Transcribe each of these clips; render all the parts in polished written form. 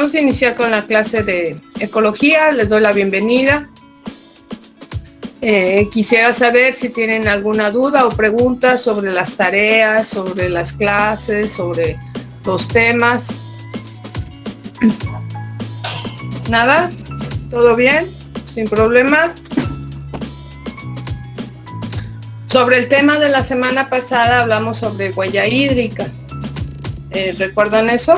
vamos a iniciar con la clase de ecología. Les doy la bienvenida. Quisiera saber si tienen alguna duda o pregunta sobre las tareas, sobre las clases, sobre los temas. ¿Nada? ¿Todo bien? ¿Sin problema? Sobre el tema de la semana pasada hablamos sobre huella hídrica. ¿Recuerdan eso?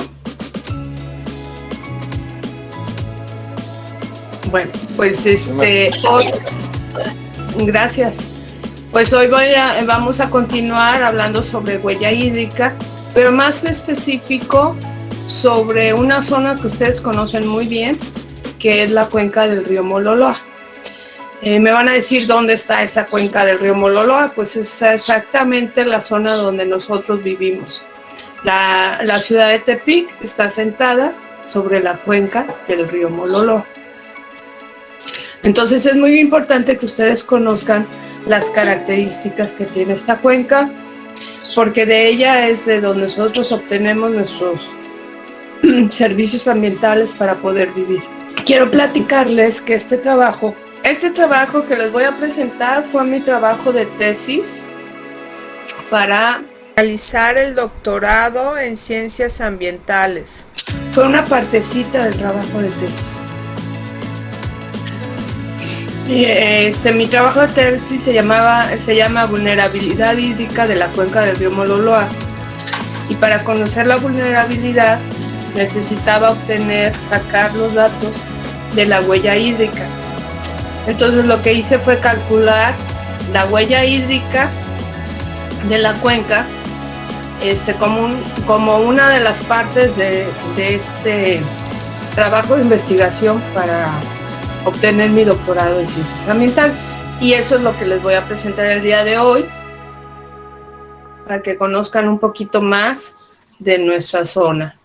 Bueno, pues hoy, gracias. Pues hoy vamos a continuar hablando sobre huella hídrica, pero más específico sobre una zona que ustedes conocen muy bien, que es la cuenca del río Mololoa. Me van a decir dónde está esa cuenca del río Mololoa. Pues es exactamente la zona donde nosotros vivimos. La ciudad de Tepic está asentada sobre la cuenca del río Mololoa. Entonces es muy importante que ustedes conozcan las características que tiene esta cuenca, porque de ella es de donde nosotros obtenemos nuestros servicios ambientales para poder vivir. Quiero platicarles que este trabajo que les voy a presentar fue mi trabajo de tesis para realizar el doctorado en ciencias ambientales. Fue una partecita del trabajo de tesis. Mi trabajo de tesis se llama Vulnerabilidad hídrica de la cuenca del río Mololoa. Y para conocer la vulnerabilidad necesitaba sacar los datos de la huella hídrica. Entonces lo que hice fue calcular la huella hídrica de la cuenca como una de las partes de este trabajo de investigación para obtener mi doctorado en ciencias ambientales. Y eso es lo que les voy a presentar el día de hoy, para que conozcan un poquito más de nuestra zona.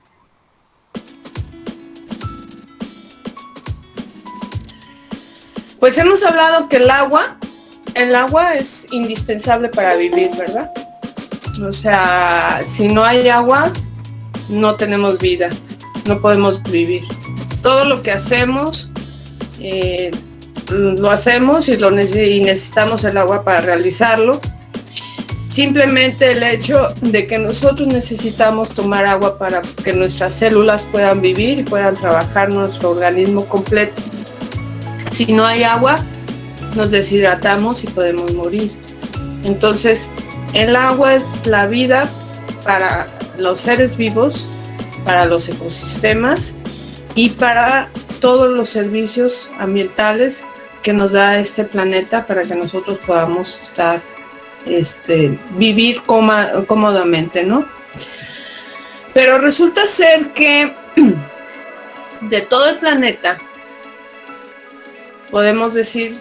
Pues hemos hablado que el agua es indispensable para vivir, ¿verdad? O sea, si no hay agua, no tenemos vida, no podemos vivir. Todo lo que hacemos, lo hacemos y necesitamos el agua para realizarlo. Simplemente el hecho de que nosotros necesitamos tomar agua para que nuestras células puedan vivir y puedan trabajar nuestro organismo completo. Si no hay agua, nos deshidratamos y podemos morir. Entonces, el agua es la vida para los seres vivos, para los ecosistemas y para todos los servicios ambientales que nos da este planeta para que nosotros podamos vivir cómodamente, ¿no? Pero resulta ser que de todo el planeta, podemos decir,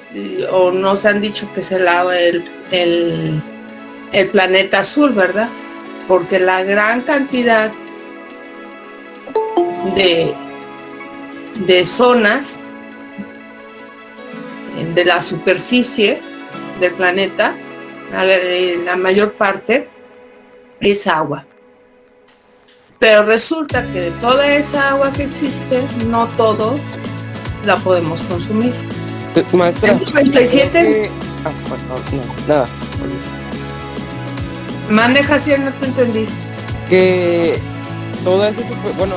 o nos han dicho que es el planeta azul, ¿verdad? Porque la gran cantidad de zonas de la superficie del planeta, la mayor parte es agua. Pero resulta que de toda esa agua que existe, no todo la podemos consumir. Maestra, ¿En 97? Nada. Mande, Jaciel, no te entendí. Que todo eso, bueno,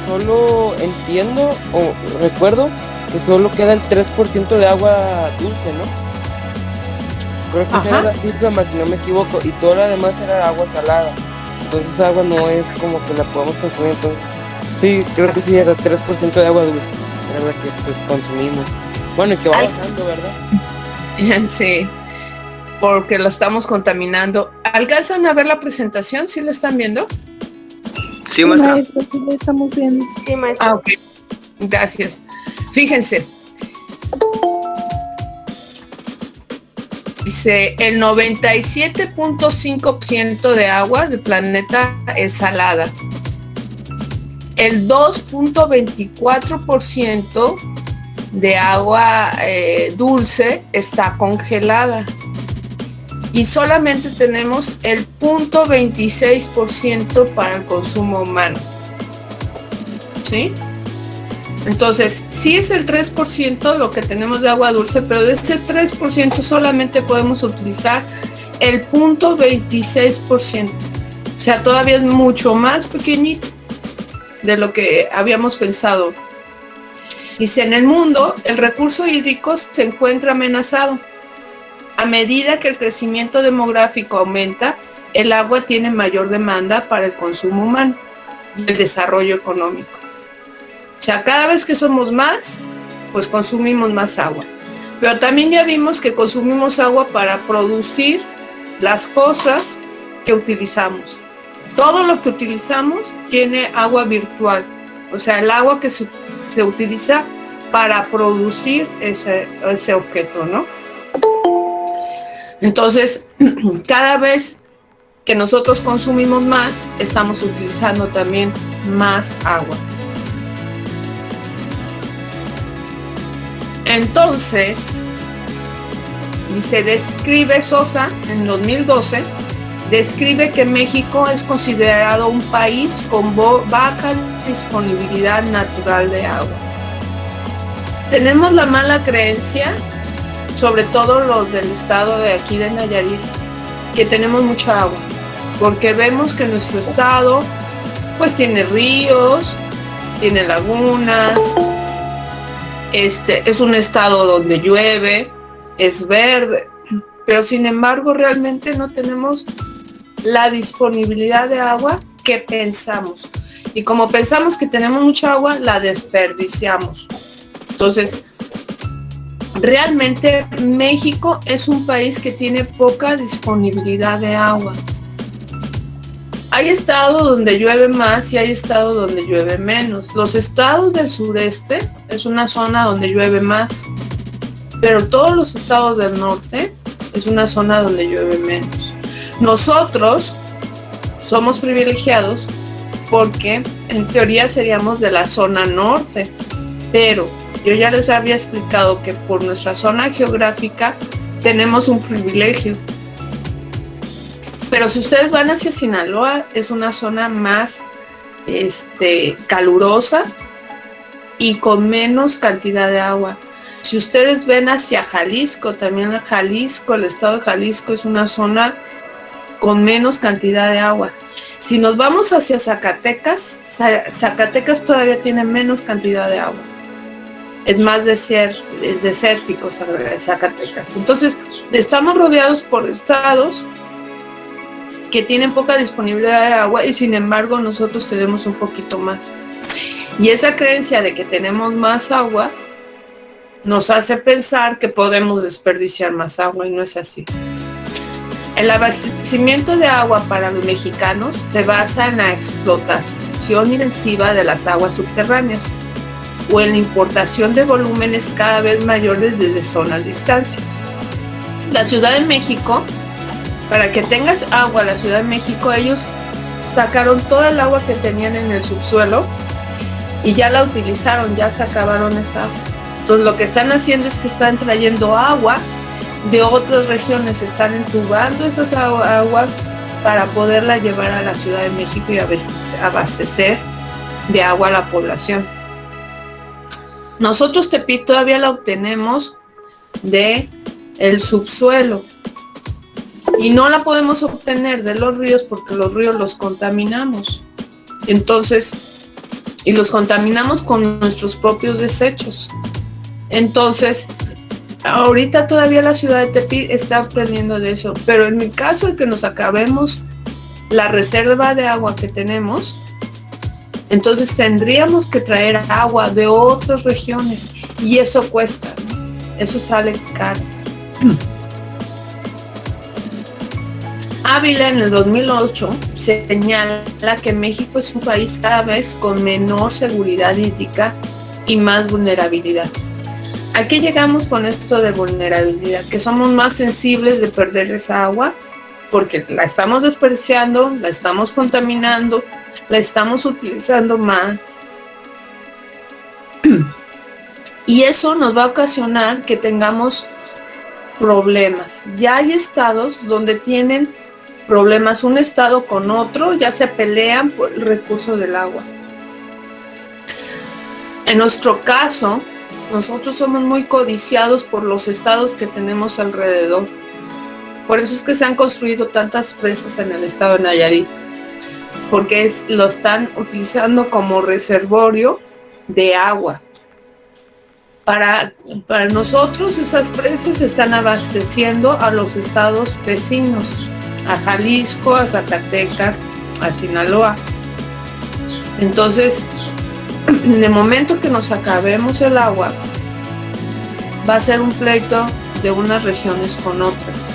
solo entiendo o recuerdo que solo queda el 3% de agua dulce, ¿no? Creo que esa era la cifra, más si no me equivoco, y todo lo demás era agua salada. Entonces esa agua no es como que la podamos consumir. Entonces, sí, creo que sí era 3% de agua dulce, era la que pues consumimos. Bueno, y que va bajando, ¿verdad? Sí, porque lo estamos contaminando. ¿Alcanzan a ver la presentación? ¿Sí la están viendo? Sí, maestra. Maestra, sí la estamos viendo. Sí, maestra. Ok, gracias. Fíjense. Dice, el 97.5% de agua del planeta es salada. El 2.24% de agua dulce está congelada. Y solamente tenemos el 0.26% para el consumo humano. ¿Sí? Entonces, sí es el 3% lo que tenemos de agua dulce, pero de ese 3% solamente podemos utilizar el 0.26%. O sea, todavía es mucho más pequeñito de lo que habíamos pensado. Dice, en el mundo, el recurso hídrico se encuentra amenazado. A medida que el crecimiento demográfico aumenta, el agua tiene mayor demanda para el consumo humano y el desarrollo económico. O sea, cada vez que somos más, pues consumimos más agua. Pero también ya vimos que consumimos agua para producir las cosas que utilizamos. Todo lo que utilizamos tiene agua virtual. O sea, el agua que se utiliza para producir ese objeto, ¿no? Entonces, cada vez que nosotros consumimos más, estamos utilizando también más agua. Entonces, dice, describe Sosa en 2012, describe que México es considerado un país con baja disponibilidad natural de agua. Tenemos la mala creencia, sobre todo los del estado de aquí de Nayarit, que tenemos mucha agua, porque vemos que nuestro estado pues tiene ríos, tiene lagunas, es un estado donde llueve, es verde, pero sin embargo realmente no tenemos la disponibilidad de agua que pensamos. Y como pensamos que tenemos mucha agua, la desperdiciamos. Entonces, realmente México es un país que tiene poca disponibilidad de agua. Hay estados donde llueve más y hay estados donde llueve menos. Los estados del sureste es una zona donde llueve más, pero todos los estados del norte es una zona donde llueve menos. Nosotros somos privilegiados porque en teoría seríamos de la zona norte, pero yo ya les había explicado que por nuestra zona geográfica tenemos un privilegio. Pero si ustedes van hacia Sinaloa, es una zona más calurosa y con menos cantidad de agua. Si ustedes ven hacia Jalisco, también Jalisco, el estado de Jalisco es una zona con menos cantidad de agua. Si nos vamos hacia Zacatecas, Zacatecas todavía tiene menos cantidad de agua. Es más desértico Zacatecas. Entonces, estamos rodeados por estados que tienen poca disponibilidad de agua y sin embargo nosotros tenemos un poquito más. Y esa creencia de que tenemos más agua nos hace pensar que podemos desperdiciar más agua y no es así. El abastecimiento de agua para los mexicanos se basa en la explotación intensiva de las aguas subterráneas o en la importación de volúmenes cada vez mayores desde zonas distancias. La Ciudad de México, para que tengas agua, la Ciudad de México, ellos sacaron toda el agua que tenían en el subsuelo y ya la utilizaron, ya se acabaron esa agua. Entonces lo que están haciendo es que están trayendo agua de otras regiones, están entubando esas aguas para poderla llevar a la Ciudad de México y abastecer de agua a la población. Nosotros Tepic todavía la obtenemos de el subsuelo y no la podemos obtener de los ríos porque los ríos los contaminamos. Entonces, y los contaminamos con nuestros propios desechos. Entonces, ahorita todavía la ciudad de Tepic está obteniendo de eso, pero en el caso de que nos acabemos la reserva de agua que tenemos, entonces tendríamos que traer agua de otras regiones y eso cuesta, ¿no? Eso sale caro. Ávila en el 2008 señala que México es un país cada vez con menor seguridad hídrica y más vulnerabilidad. ¿A qué llegamos con esto de vulnerabilidad? Que somos más sensibles de perder esa agua porque la estamos desperdiciando, la estamos contaminando, la estamos utilizando mal. Y eso nos va a ocasionar que tengamos problemas. Ya hay estados donde tienen problemas, un estado con otro, ya se pelean por el recurso del agua. En nuestro caso, nosotros somos muy codiciados por los estados que tenemos alrededor. Por eso es que se han construido tantas presas en el estado de Nayarit, porque lo están utilizando como reservorio de agua. Para nosotros esas presas están abasteciendo a los estados vecinos, a Jalisco, a Zacatecas, a Sinaloa. Entonces, en el momento que nos acabemos el agua, va a ser un pleito de unas regiones con otras.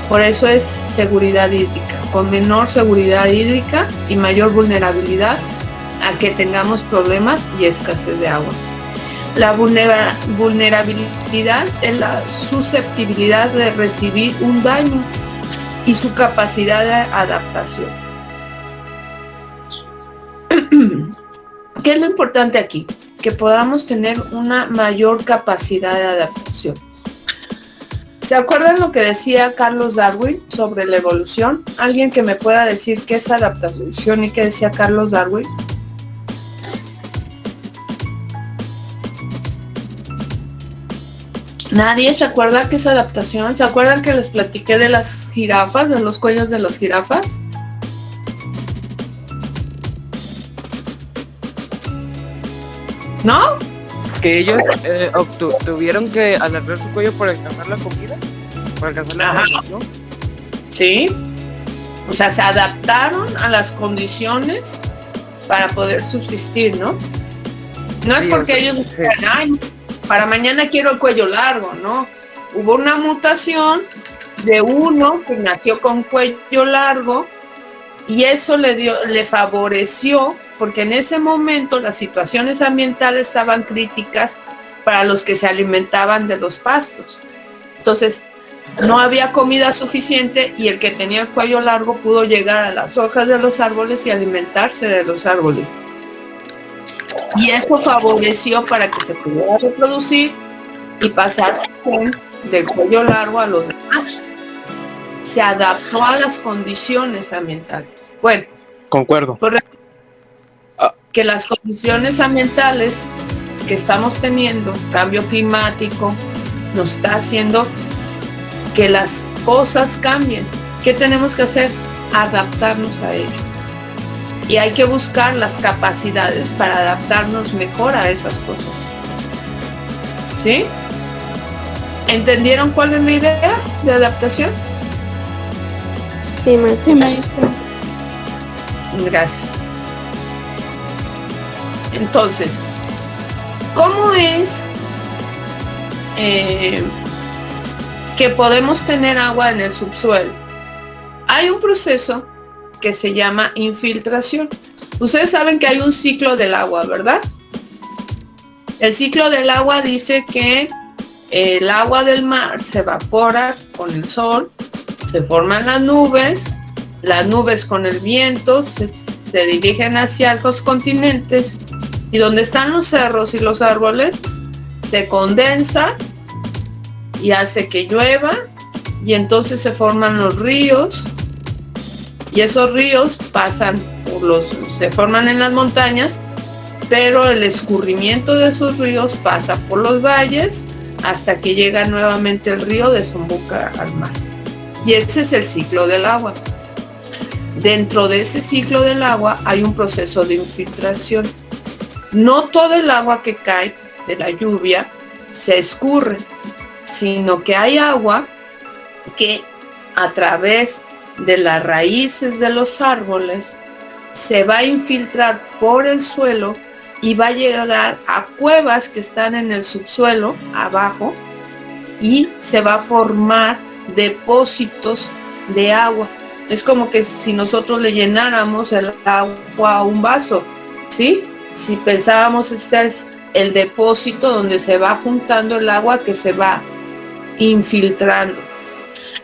Por eso es seguridad hídrica. Con menor seguridad hídrica y mayor vulnerabilidad a que tengamos problemas y escasez de agua. La vulnerabilidad es la susceptibilidad de recibir un daño y su capacidad de adaptación. ¿Qué es lo importante aquí? Que podamos tener una mayor capacidad de adaptación. ¿Se acuerdan lo que decía Carlos Darwin sobre la evolución? ¿Alguien que me pueda decir qué es adaptación y qué decía Carlos Darwin? ¿Nadie se acuerda qué es adaptación? ¿Se acuerdan que les platiqué de las jirafas, de los cuellos de las jirafas? ¿No? Que ellos tuvieron que alargar su cuello para alcanzar la comida, para alcanzar la comida, ¿no? Sí. O sea, se adaptaron a las condiciones para poder subsistir, ¿no? No es porque ellos dijeran, ay, para mañana quiero el cuello largo, ¿no? Hubo una mutación de uno que nació con cuello largo y eso le favoreció, porque en ese momento las situaciones ambientales estaban críticas para los que se alimentaban de los pastos. Entonces, no había comida suficiente y el que tenía el cuello largo pudo llegar a las hojas de los árboles y alimentarse de los árboles. Y eso favoreció para que se pudiera reproducir y pasar del cuello largo a los demás. Se adaptó a las condiciones ambientales. Bueno, concuerdo. Que las condiciones ambientales que estamos teniendo, cambio climático, nos está haciendo que las cosas cambien. ¿Qué tenemos que hacer? Adaptarnos a ello. Y hay que buscar las capacidades para adaptarnos mejor a esas cosas. ¿Sí? ¿Entendieron cuál es la idea de adaptación? Sí, maestra. Gracias. Entonces, ¿cómo es que podemos tener agua en el subsuelo? Hay un proceso que se llama infiltración. Ustedes saben que hay un ciclo del agua, ¿verdad? El ciclo del agua dice que el agua del mar se evapora con el sol, se forman las nubes con el viento se dirigen hacia los continentes y donde están los cerros y los árboles se condensa y hace que llueva y entonces se forman los ríos y esos ríos se forman en las montañas, pero el escurrimiento de esos ríos pasa por los valles hasta que llega nuevamente el río, desemboca al mar. Y ese es el ciclo del agua. Dentro de ese ciclo del agua hay un proceso de infiltración. No todo el agua que cae de la lluvia se escurre, sino que hay agua que a través de las raíces de los árboles se va a infiltrar por el suelo y va a llegar a cuevas que están en el subsuelo, abajo, y se va a formar depósitos de agua. Es como que si nosotros le llenáramos el agua a un vaso, ¿sí? Si pensábamos, este es el depósito donde se va juntando el agua que se va infiltrando.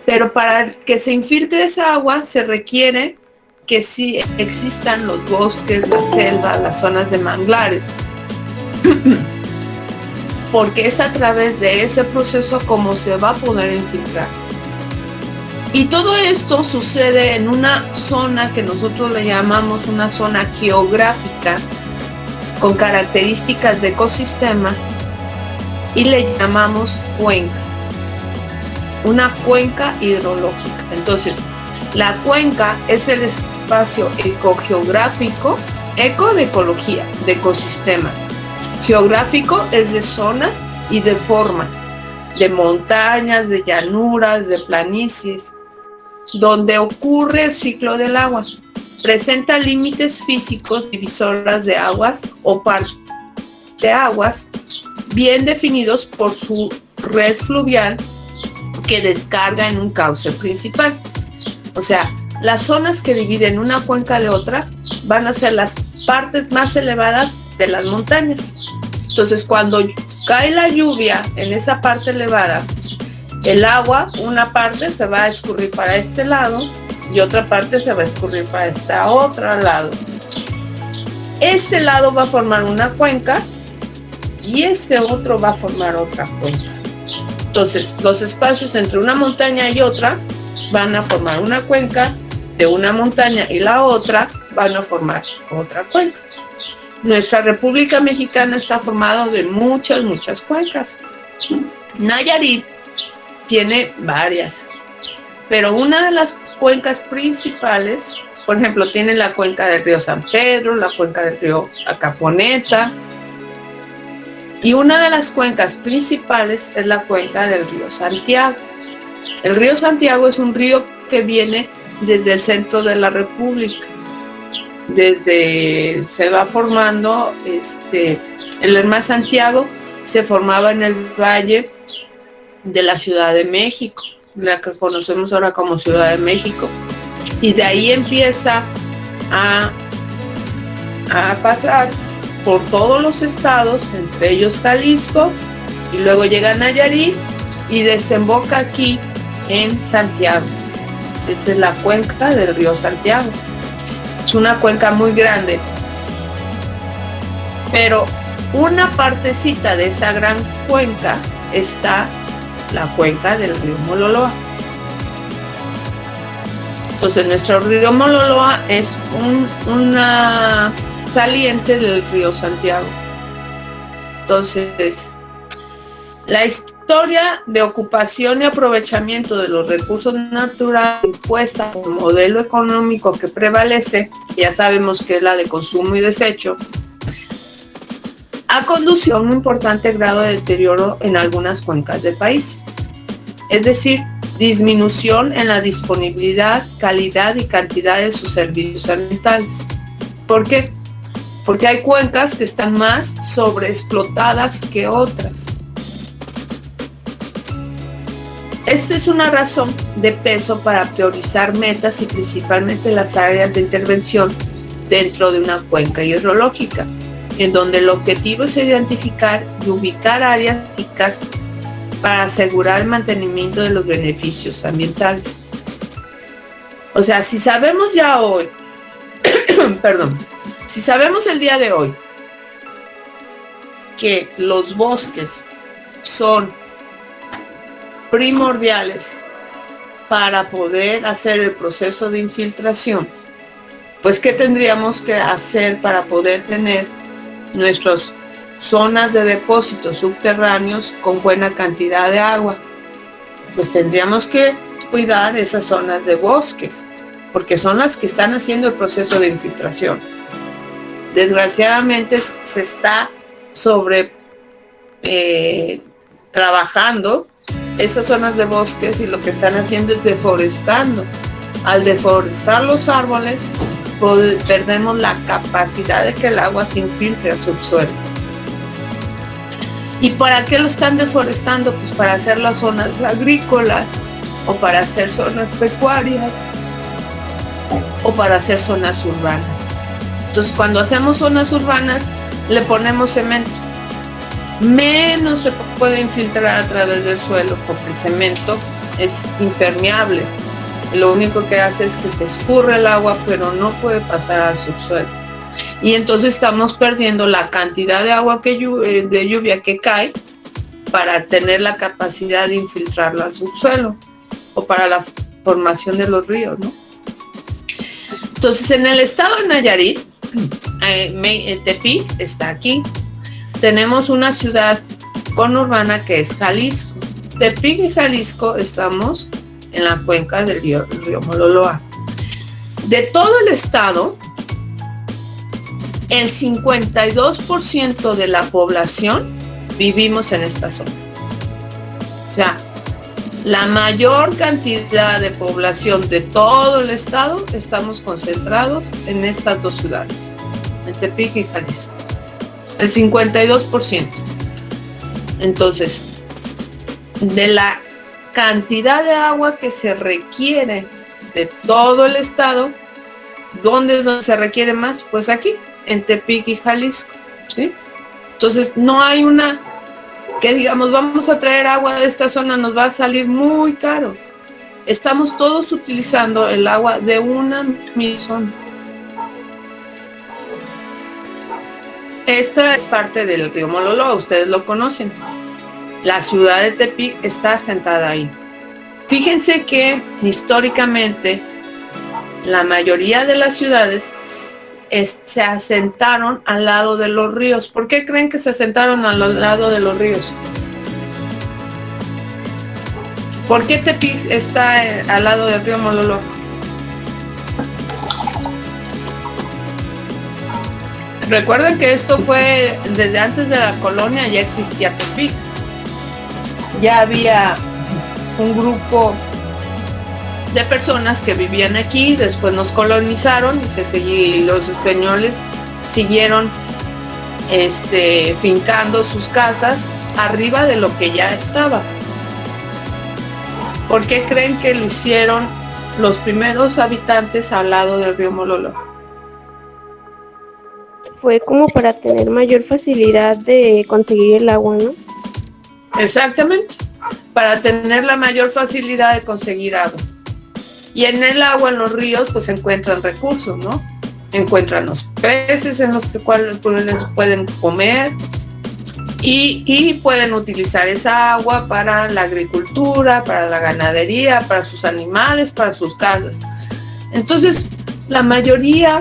Pero para que se infiltre esa agua se requiere que sí existan los bosques, la selva, las zonas de manglares. Porque es a través de ese proceso como se va a poder infiltrar. Y todo esto sucede en una zona que nosotros le llamamos una zona geográfica, con características de ecosistema y le llamamos cuenca. Una cuenca hidrológica. Entonces, la cuenca es el espacio ecogeográfico, eco de ecología, de ecosistemas. Geográfico es de zonas y de formas, de montañas, de llanuras, de planicies, donde ocurre el ciclo del agua. Presenta límites físicos, divisoras de aguas o parteaguas bien definidos por su red fluvial que descarga en un cauce principal. O sea, las zonas que dividen una cuenca de otra van a ser las partes más elevadas de las montañas. Entonces, cuando cae la lluvia en esa parte elevada, el agua, una parte se va a escurrir para este lado y otra parte se va a escurrir para este otro lado. Este lado va a formar una cuenca y este otro va a formar otra cuenca. Entonces, los espacios entre una montaña y otra van a formar una cuenca, de una montaña y la otra van a formar otra cuenca. Nuestra República Mexicana está formada de muchas cuencas. Nayarit tiene varias, pero una de las cuencas principales, por ejemplo, tiene la cuenca del río San Pedro, la cuenca del río Acaponeta, y una de las cuencas principales es la cuenca del río Santiago. El río Santiago es un río que viene desde el centro de la República. Se va formando, el Hermano Santiago se formaba en el valle de la Ciudad de México, la que conocemos ahora como Ciudad de México, y de ahí empieza a pasar por todos los estados, entre ellos Jalisco, y luego llega a Nayarit y desemboca aquí en Santiago. Esa es la cuenca del río Santiago. Es una cuenca muy grande, pero una partecita de esa gran cuenca está la cuenca del río Mololoa. Entonces, nuestro río Mololoa es una saliente del río Santiago. Entonces, la historia de ocupación y aprovechamiento de los recursos naturales impuesta por el modelo económico que prevalece, ya sabemos que es la de consumo y desecho, ha conducido a un importante grado de deterioro en algunas cuencas del país. Es decir, disminución en la disponibilidad, calidad y cantidad de sus servicios ambientales. ¿Por qué? Porque hay cuencas que están más sobreexplotadas que otras. Esta es una razón de peso para priorizar metas y principalmente las áreas de intervención dentro de una cuenca hidrológica, en donde el objetivo es identificar y ubicar áreas críticas para asegurar el mantenimiento de los beneficios ambientales. O sea, si sabemos ya hoy, si sabemos el día de hoy que los bosques son primordiales para poder hacer el proceso de infiltración, pues ¿qué tendríamos que hacer para poder tener nuestras zonas de depósitos subterráneos con buena cantidad de agua? Pues tendríamos que cuidar esas zonas de bosques, porque son las que están haciendo el proceso de infiltración. Desgraciadamente se está trabajando esas zonas de bosques y lo que están haciendo es deforestando. Al deforestar los árboles, perdemos la capacidad de que el agua se infiltre al subsuelo. ¿Y para qué lo están deforestando? Pues para hacer las zonas agrícolas, o para hacer zonas pecuarias, o para hacer zonas urbanas. Entonces, cuando hacemos zonas urbanas, le ponemos cemento. Menos se puede infiltrar a través del suelo, porque el cemento es impermeable. Lo único que hace es que se escurre el agua, pero no puede pasar al subsuelo. Y entonces estamos perdiendo la cantidad de agua de lluvia que cae para tener la capacidad de infiltrarlo al subsuelo o para la formación de los ríos, ¿no? Entonces, en el estado de Nayarit Tepic está aquí. Tenemos una ciudad conurbana que es Jalisco. Tepic y Jalisco estamos en la cuenca del río Mololoa. De todo el estado, el 52% de la población vivimos en esta zona. O sea, la mayor cantidad de población de todo el estado estamos concentrados en estas dos ciudades, en Tepic y Jalisco. El 52%. Entonces, de la cantidad de agua que se requiere de todo el estado, ¿dónde es donde se requiere más? Pues aquí, en Tepic y Jalisco, ¿sí? Entonces, no hay una que digamos, vamos a traer agua de esta zona, nos va a salir muy caro. Estamos todos utilizando el agua de una misma zona. Esta es parte del río Mololoa, ustedes lo conocen. La ciudad de Tepic está asentada ahí. Fíjense que históricamente la mayoría de las ciudades se asentaron al lado de los ríos. ¿Por qué creen que se asentaron al lado de los ríos? ¿Por qué Tepic está al lado del río Mololoa? Recuerden que esto fue desde antes de la colonia, ya existía Tepic. Ya había un grupo de personas que vivían aquí, después nos colonizaron y los españoles siguieron fincando sus casas arriba de lo que ya estaba. ¿Por qué creen que lo hicieron los primeros habitantes al lado del río Mololoa? Fue como para tener mayor facilidad de conseguir el agua, ¿no? Exactamente, para tener la mayor facilidad de conseguir agua. Y en el agua, en los ríos, pues se encuentran recursos, ¿no? Encuentran los peces en los que pueden comer y pueden utilizar esa agua para la agricultura, para la ganadería, para sus animales, para sus casas. Entonces, la mayoría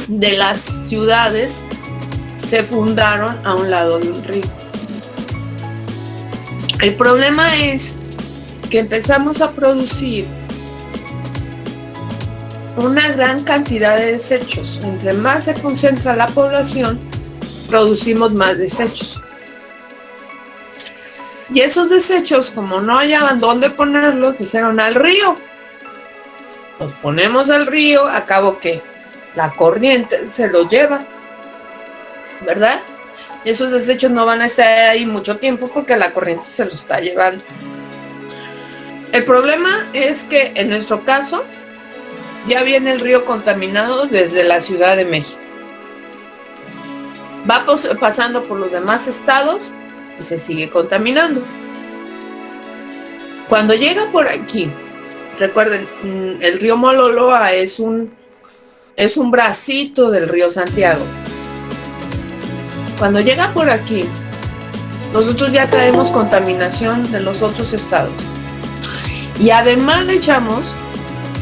de las ciudades se fundaron a un lado de un río. El problema es que empezamos a producir una gran cantidad de desechos. Entre más se concentra la población, producimos más desechos. Y esos desechos, como no hallaban dónde ponerlos, dijeron al río. Los ponemos al río, a cabo que la corriente se los lleva, ¿verdad? Y esos desechos no van a estar ahí mucho tiempo porque la corriente se los está llevando. El problema es que en nuestro caso ya viene el río contaminado desde la Ciudad de México. Va pasando por los demás estados y se sigue contaminando. Cuando llega por aquí, recuerden, el río Mololoa es un bracito del río Santiago. Cuando llega por aquí, nosotros ya traemos contaminación de los otros estados. Y además le echamos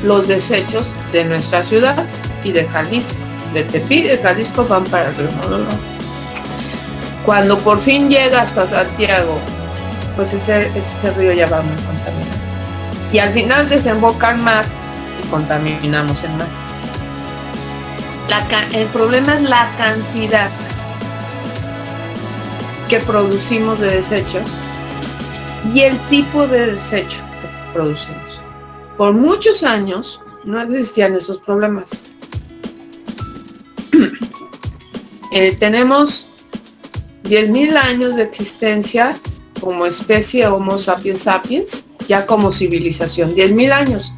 los desechos de nuestra ciudad y de Jalisco. De Tepic y de Jalisco van para el río Mololoa. Cuando por fin llega hasta Santiago, pues ese río ya va muy contaminado. Y al final desemboca al mar y contaminamos el mar. El problema es la cantidad que producimos de desechos y el tipo de desecho que producimos. Por muchos años no existían esos problemas. Tenemos 10,000 años de existencia como especie Homo sapiens sapiens, ya como civilización, 10,000 años.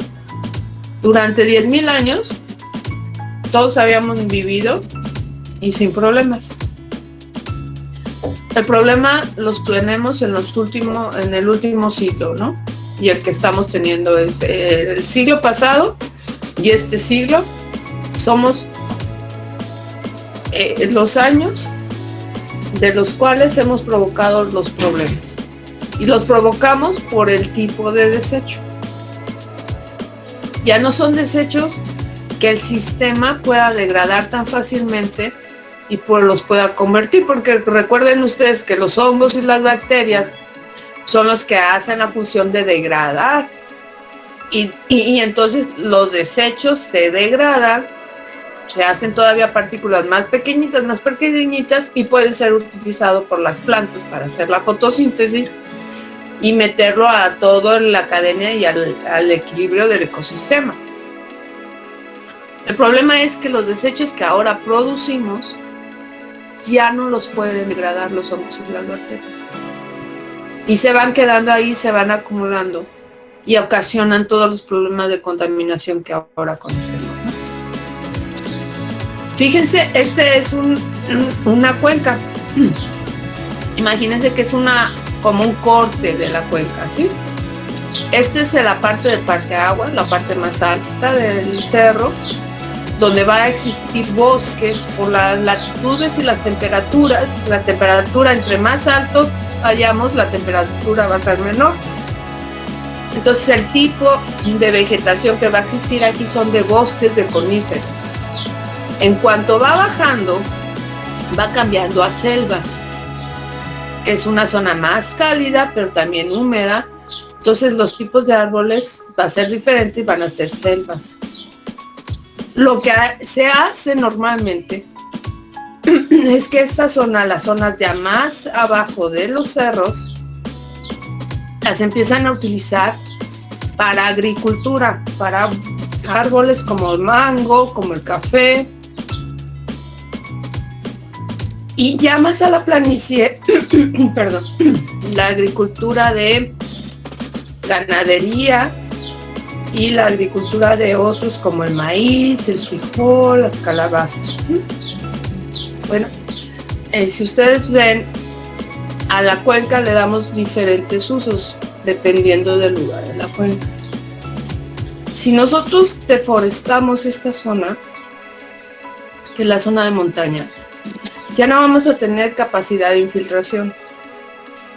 Durante 10,000 años todos habíamos vivido y sin problemas. El problema los tenemos en el último siglo, ¿no? Y el que estamos teniendo es el siglo pasado y este siglo. Somos los años de los cuales hemos provocado los problemas. Y los provocamos por el tipo de desecho. Ya no son desechos que el sistema pueda degradar tan fácilmente y pues los pueda convertir, porque recuerden ustedes que los hongos y las bacterias son los que hacen la función de degradar y entonces los desechos se degradan, se hacen todavía partículas más pequeñitas y pueden ser utilizados por las plantas para hacer la fotosíntesis y meterlo a toda la cadena y al equilibrio del ecosistema. El problema es que los desechos que ahora producimos ya no los pueden degradar los hongos y las bacterias. Y se van quedando ahí, se van acumulando y ocasionan todos los problemas de contaminación que ahora conocemos, ¿no? Fíjense, este es una cuenca. Imagínense que es como un corte de la cuenca, ¿sí? Esta es la parte del parteaguas, la parte más alta del cerro, donde va a existir bosques por las latitudes y las temperaturas. La temperatura, entre más alto vayamos, la temperatura va a ser menor. Entonces el tipo de vegetación que va a existir aquí son de bosques de coníferas. En cuanto va bajando, va cambiando a selvas, que es una zona más cálida, pero también húmeda. Entonces los tipos de árboles va a ser diferente y van a ser selvas. Lo que se hace normalmente es que esta zona, las zonas ya más abajo de los cerros, las empiezan a utilizar para agricultura, para árboles como el mango, como el café. Y ya más a la planicie, perdón, la agricultura de ganadería y la agricultura de otros como el maíz, el frijol, las calabazas. Bueno, si ustedes ven, a la cuenca le damos diferentes usos dependiendo del lugar de la cuenca. Si nosotros deforestamos esta zona, que es la zona de montaña, ya no vamos a tener capacidad de infiltración.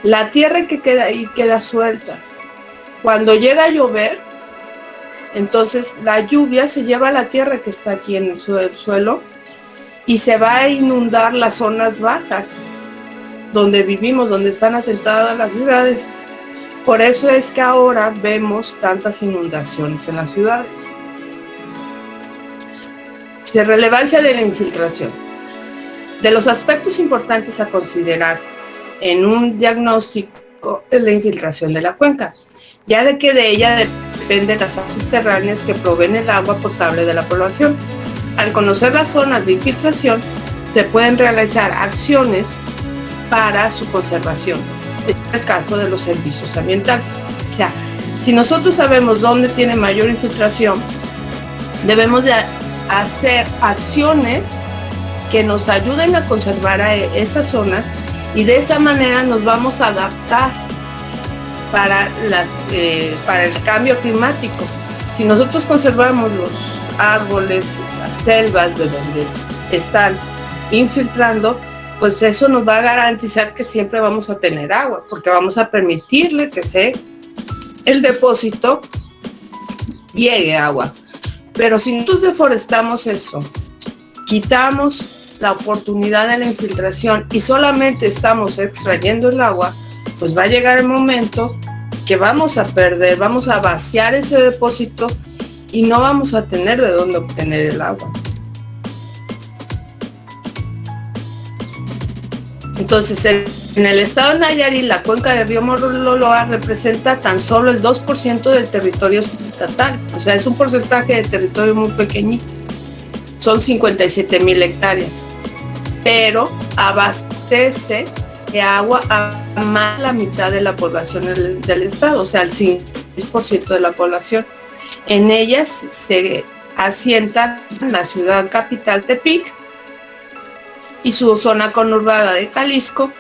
La tierra que queda ahí queda suelta. Cuando llega a llover, entonces la lluvia se lleva a la tierra que está aquí en el suelo y se va a inundar las zonas bajas donde vivimos, donde están asentadas las ciudades. Por eso es que ahora vemos tantas inundaciones en las ciudades. De relevancia de la infiltración. De los aspectos importantes a considerar en un diagnóstico es la infiltración de la cuenca, ya de que de ella dependen las aguas subterráneas que proveen el agua potable de la población. Al conocer las zonas de infiltración, se pueden realizar acciones para su conservación. Es el caso de los servicios ambientales. O sea, si nosotros sabemos dónde tiene mayor infiltración, debemos de hacer acciones que nos ayuden a conservar a esas zonas y de esa manera nos vamos a adaptar para el cambio climático. Si nosotros conservamos los árboles, las selvas de donde están infiltrando, pues eso nos va a garantizar que siempre vamos a tener agua, porque vamos a permitirle que el depósito llegue agua. Pero si nosotros deforestamos eso, quitamos la oportunidad de la infiltración y solamente estamos extrayendo el agua, pues va a llegar el momento que vamos a perder, vamos a vaciar ese depósito y no vamos a tener de dónde obtener el agua. Entonces, en el estado de Nayarit, la cuenca del río Mohololoa representa tan solo el 2% del territorio estatal, o sea, es un porcentaje de territorio muy pequeñito. Son 57,000 hectáreas, pero abastece de agua a más de la mitad de la población del estado, o sea, el 5% de la población. En ellas se asientan la ciudad capital Tepic y su zona conurbada de Jalisco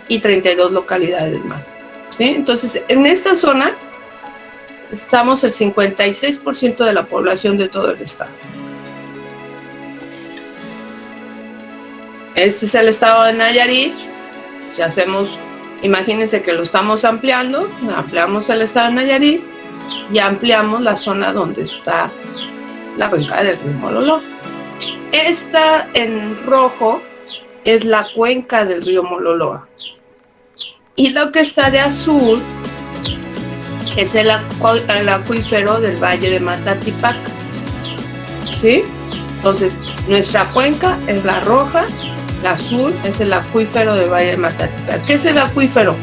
y 32 localidades más, ¿sí? Entonces, en esta zona estamos el 56% de la población de todo el estado. Este es el estado de Nayarit. Si hacemos, imagínense que lo estamos ampliamos el estado de Nayarit y ampliamos la zona donde está la cuenca del río Mololó. Esta en rojo es la cuenca del río Mololoa. Y lo que está de azul es el acuífero del Valle de Matatipac. ¿Sí? Entonces, nuestra cuenca es la roja, la azul es el acuífero del Valle de Matatipac. ¿Qué es el acuífero?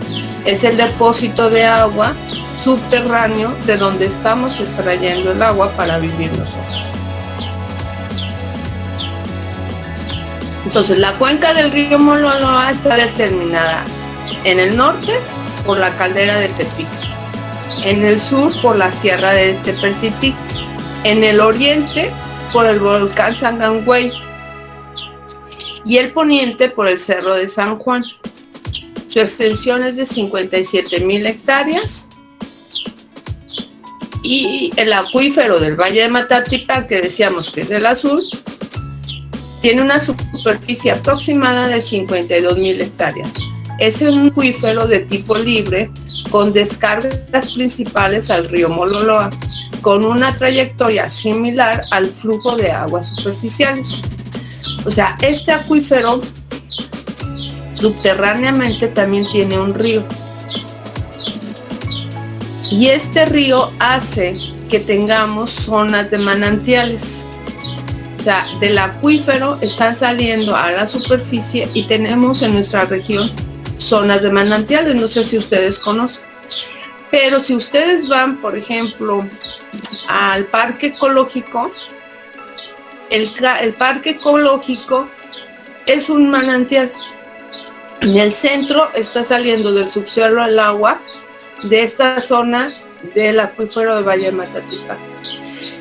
Es el depósito de agua subterráneo de donde estamos extrayendo el agua para vivir nosotros. Entonces, la cuenca del río Mololoa está determinada en el norte por la caldera de Tepic, en el sur por la sierra de Tepertití, en el oriente por el volcán Sangangüey y el poniente por el cerro de San Juan. Su extensión es de 57,000 hectáreas y el acuífero del Valle de Matatipac, que decíamos que es el azul, tiene una superficie aproximada de 52,000 hectáreas. Es un acuífero de tipo libre con descargas principales al río Mololoa, con una trayectoria similar al flujo de aguas superficiales. O sea, este acuífero subterráneamente también tiene un río. Y este río hace que tengamos zonas de manantiales. O sea, del acuífero están saliendo a la superficie y tenemos en nuestra región zonas de manantiales. No sé si ustedes conocen. Pero si ustedes van, por ejemplo, al parque ecológico, el parque ecológico es un manantial. En el centro está saliendo del subsuelo el agua de esta zona del acuífero de Valle de Matatipac.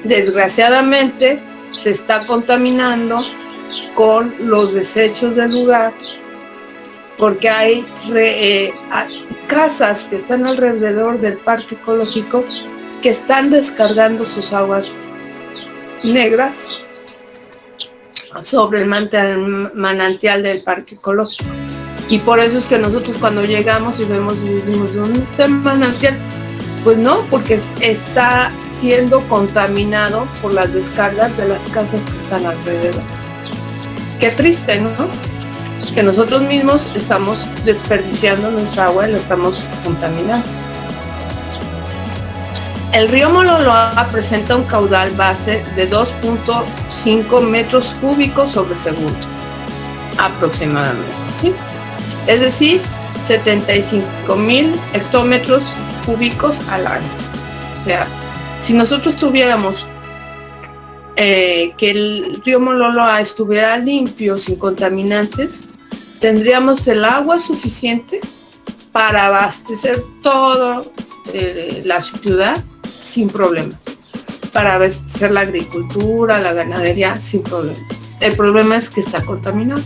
Desgraciadamente se está contaminando con los desechos del lugar porque hay casas que están alrededor del parque ecológico que están descargando sus aguas negras sobre el manantial del parque ecológico. Y por eso es que nosotros cuando llegamos y vemos y decimos, ¿dónde está el manantial? Pues no, porque está siendo contaminado por las descargas de las casas que están alrededor. Qué triste, ¿no? Que nosotros mismos estamos desperdiciando nuestra agua y la estamos contaminando. El río Mololoa presenta un caudal base de 2.5 metros cúbicos sobre segundo, aproximadamente, ¿sí? Es decir, 75,000 hectómetros cúbicos al año. O sea, si nosotros tuviéramos que el río Mololoa estuviera limpio, sin contaminantes, tendríamos el agua suficiente para abastecer toda la ciudad sin problemas, para abastecer la agricultura, la ganadería sin problemas. El problema es que está contaminado.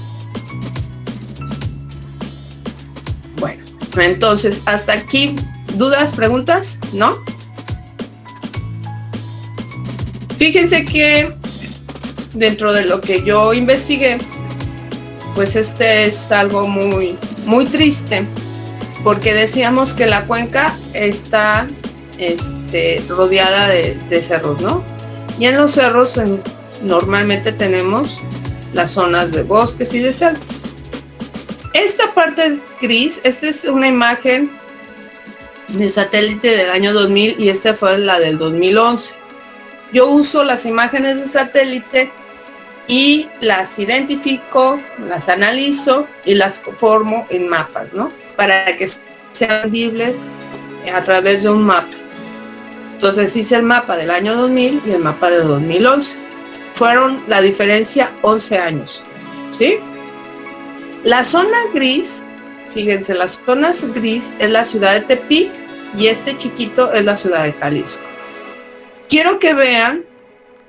Bueno, entonces hasta aquí, ¿dudas, preguntas? ¿No? Fíjense que dentro de lo que yo investigué, pues es algo muy, muy triste, porque decíamos que la cuenca está rodeada de cerros, ¿no? Y en los cerros normalmente tenemos las zonas de bosques y de selvas. Esta parte gris, esta es una imagen de satélite del año 2000 y esta fue la del 2011. Yo uso las imágenes de satélite y las identifico, las analizo y las formo en mapas, ¿no? Para que sean visibles a través de un mapa. Entonces hice el mapa del año 2000 y el mapa de 2011. Fueron la diferencia 11 años, ¿sí? La zona gris, fíjense, la zona gris es la ciudad de Tepic y este chiquito es la ciudad de Jalisco. Quiero que vean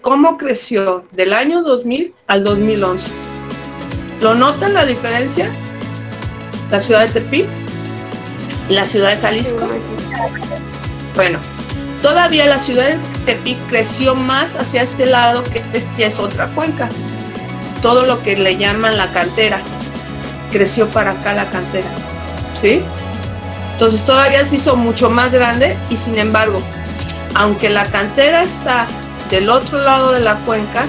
cómo creció del año 2000 al 2011. ¿Lo notan la diferencia? La ciudad de Tepic y la ciudad de Jalisco. Bueno, todavía la ciudad de Tepic creció más hacia este lado, que es otra cuenca. Todo lo que le llaman la cantera, creció para acá la cantera, ¿sí? Entonces todavía se hizo mucho más grande y sin embargo, aunque la cantera está del otro lado de la cuenca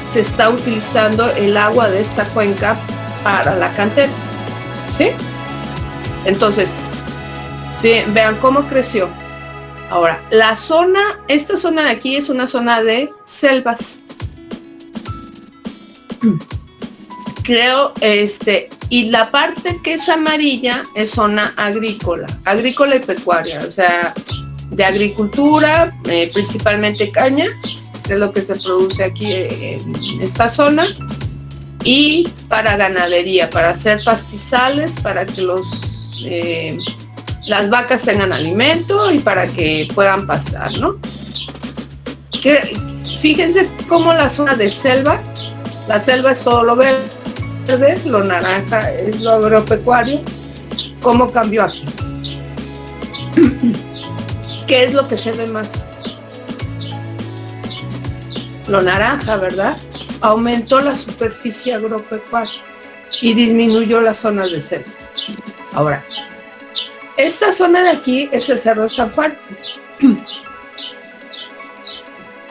se está utilizando el agua de esta cuenca para la cantera, ¿sí? Entonces, vean cómo creció. Ahora, esta zona de aquí es una zona de selvas. Creo, y la parte que es amarilla es zona agrícola y pecuaria, o sea, de agricultura, principalmente caña, que es lo que se produce aquí en esta zona, y para ganadería, para hacer pastizales, para que las vacas tengan alimento y para que puedan pastar, ¿no? Fíjense cómo la zona de selva, la selva es todo lo verde, lo naranja es lo agropecuario, cómo cambió aquí. ¿Qué es lo que se ve más? Lo naranja, ¿verdad? Aumentó la superficie agropecuaria y disminuyó las zonas de selva. Ahora, esta zona de aquí es el Cerro de San Juan.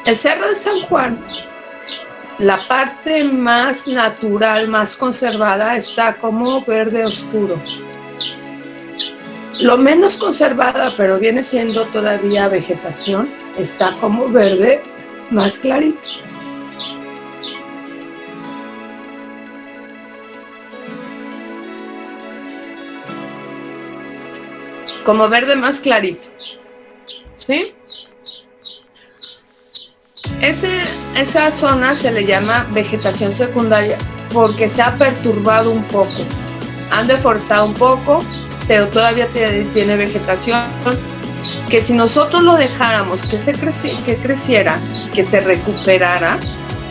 El Cerro de San Juan, la parte más natural, más conservada, está como verde oscuro. Lo menos conservada, pero viene siendo todavía vegetación, está como verde más clarito. Como verde más clarito, ¿sí? Esa zona se le llama vegetación secundaria porque se ha perturbado un poco. Han deforestado un poco, pero todavía tiene vegetación que si nosotros lo dejáramos que creciera, que se recuperara,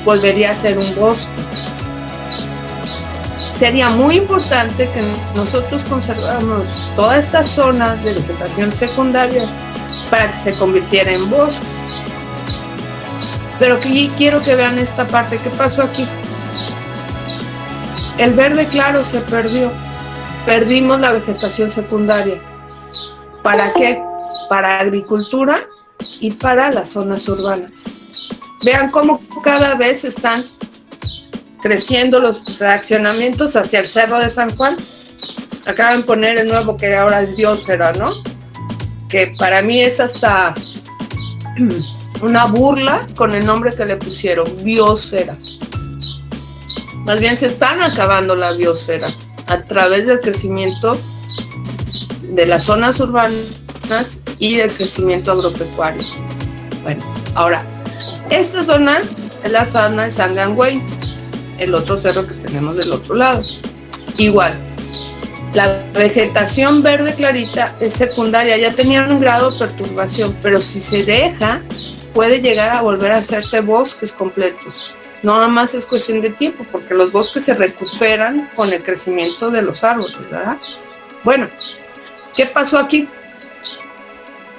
volvería a ser un bosque. Sería muy importante que nosotros conserváramos toda esta zona de vegetación secundaria para que se convirtiera en bosque. Pero quiero que vean esta parte. ¿Qué pasó aquí? El verde claro se perdió. Perdimos la vegetación secundaria. ¿Para qué? Para agricultura y para las zonas urbanas. Vean cómo cada vez están creciendo los fraccionamientos hacia el Cerro de San Juan. Acaban de poner el nuevo que ahora es biosfera, ¿no? Que para mí es hasta una burla con el nombre que le pusieron, biosfera. Más bien se están acabando la biosfera a través del crecimiento de las zonas urbanas y del crecimiento agropecuario. Bueno, ahora, esta zona es la zona de Sangangüey, el otro cerro que tenemos del otro lado. Igual, la vegetación verde clarita es secundaria, ya tenía un grado de perturbación, pero si se deja, puede llegar a volver a hacerse bosques completos. No nada más es cuestión de tiempo, porque los bosques se recuperan con el crecimiento de los árboles, ¿verdad? Bueno, ¿qué pasó aquí?